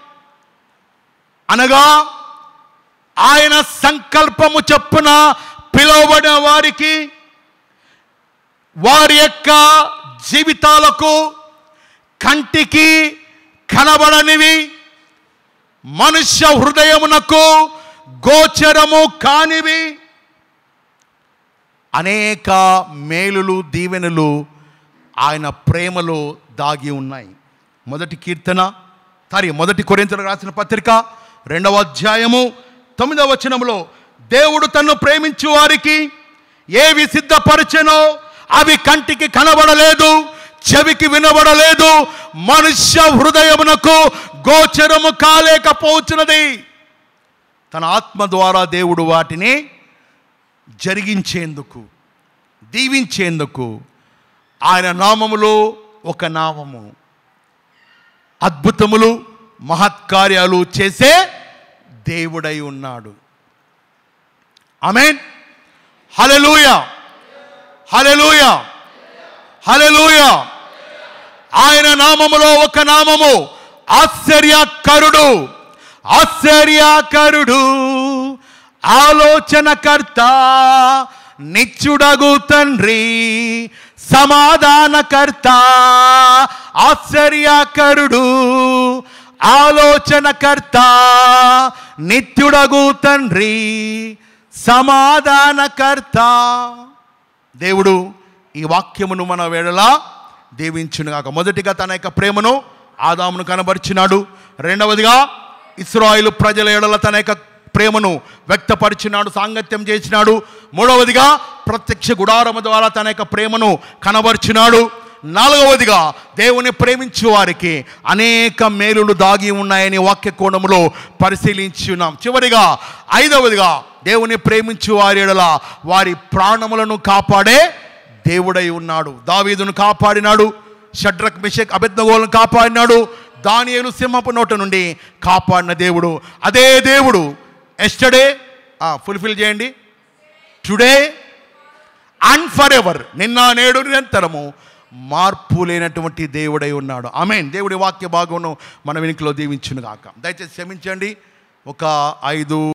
Speaker 1: అనగా ఆయన సంకల్పము చొప్పున పిలువబడిన వారికి, వారి యొక్క జీవితాలకు కంటికి కనబడనివి, మనుష్య హృదయమునకు గోచరము కానివి అనేక మేలులు, దీవెనలు ఆయన ప్రేమలో దాగి ఉన్నాయి. 1 కొరింథీయులకు రాసిన పత్రిక 2వ అధ్యాయము 9వ వచనములో, దేవుడు తన్ను ప్రేమించు వారికి ఏవి సిద్ధపరచెనో అవి కంటికి కనబడలేదు, చెవికి వినబడలేదు, మనుష్య హృదయమునకు గోచరము కాలేకపోతున్నది. తన ఆత్మ ద్వారా దేవుడు వాటిని జరిగించేందుకు, దీవించేందుకు ఆయన నామములో ఒక నామము, అద్భుతములు, మహత్కార్యాలు చేసే దేవుడై ఉన్నాడు. ఆమేన్. హల్లెలూయా, హల్లెలూయా, హల్లెలూయా. ఆయన నామములో ఒక నామము ఆశ్చర్యకరుడు, ఆశ్చర్యకరుడు, ఆలోచనకర్త, నిత్యుడగు తండ్రి, సమాధానకర్త. ఆశ్చర్యకరుడు, ఆలోచనకర్త, నిత్యుడగు తండ్రి, సమాధానకర్త. దేవుడు ఈ వాక్యమును మన వేళలా దీవించునుగాక. మొదటిగా తన యొక్క ప్రేమను ఆదామును కనబరిచినాడు. రెండవదిగా ఇశ్రాయేలు ప్రజల ఎడల తన యొక్క ప్రేమను వ్యక్తపరిచినాడు, సాంగత్యం చేసినాడు. మూడవదిగా ప్రత్యక్ష గుడారము ద్వారా తన యొక్క ప్రేమను కనబరిచినాడు. నాలుగవదిగా దేవుని ప్రేమించు వారికి అనేక మేలులు దాగి ఉన్నాయని వాక్య కోణములో పరిశీలించున్నాం. చివరిగా 5వదిగా దేవుని ప్రేమించు వారి ఎడల వారి ప్రాణములను కాపాడే దేవుడై ఉన్నాడు. దావీదును కాపాడినాడు, షడ్రక్ మెషక్ అబేద్నెగోలను కాపాడినాడు, దానియేలు సింహపు నోట నుండి కాపాడిన దేవుడు. అదే దేవుడు ఎస్టర్డే, ఫుల్ఫిల్ చేయండి, టుడే అండ్ ఫర్ ఎవర్, నిన్న నేడు నిరంతరము మార్పు లేనటువంటి దేవుడై ఉన్నాడు. ఆమేన్. దేవుడి వాక్య భాగమును మన వెనుకలో దీవించును గాక. దయచేసి క్షమించండి. ఒక 5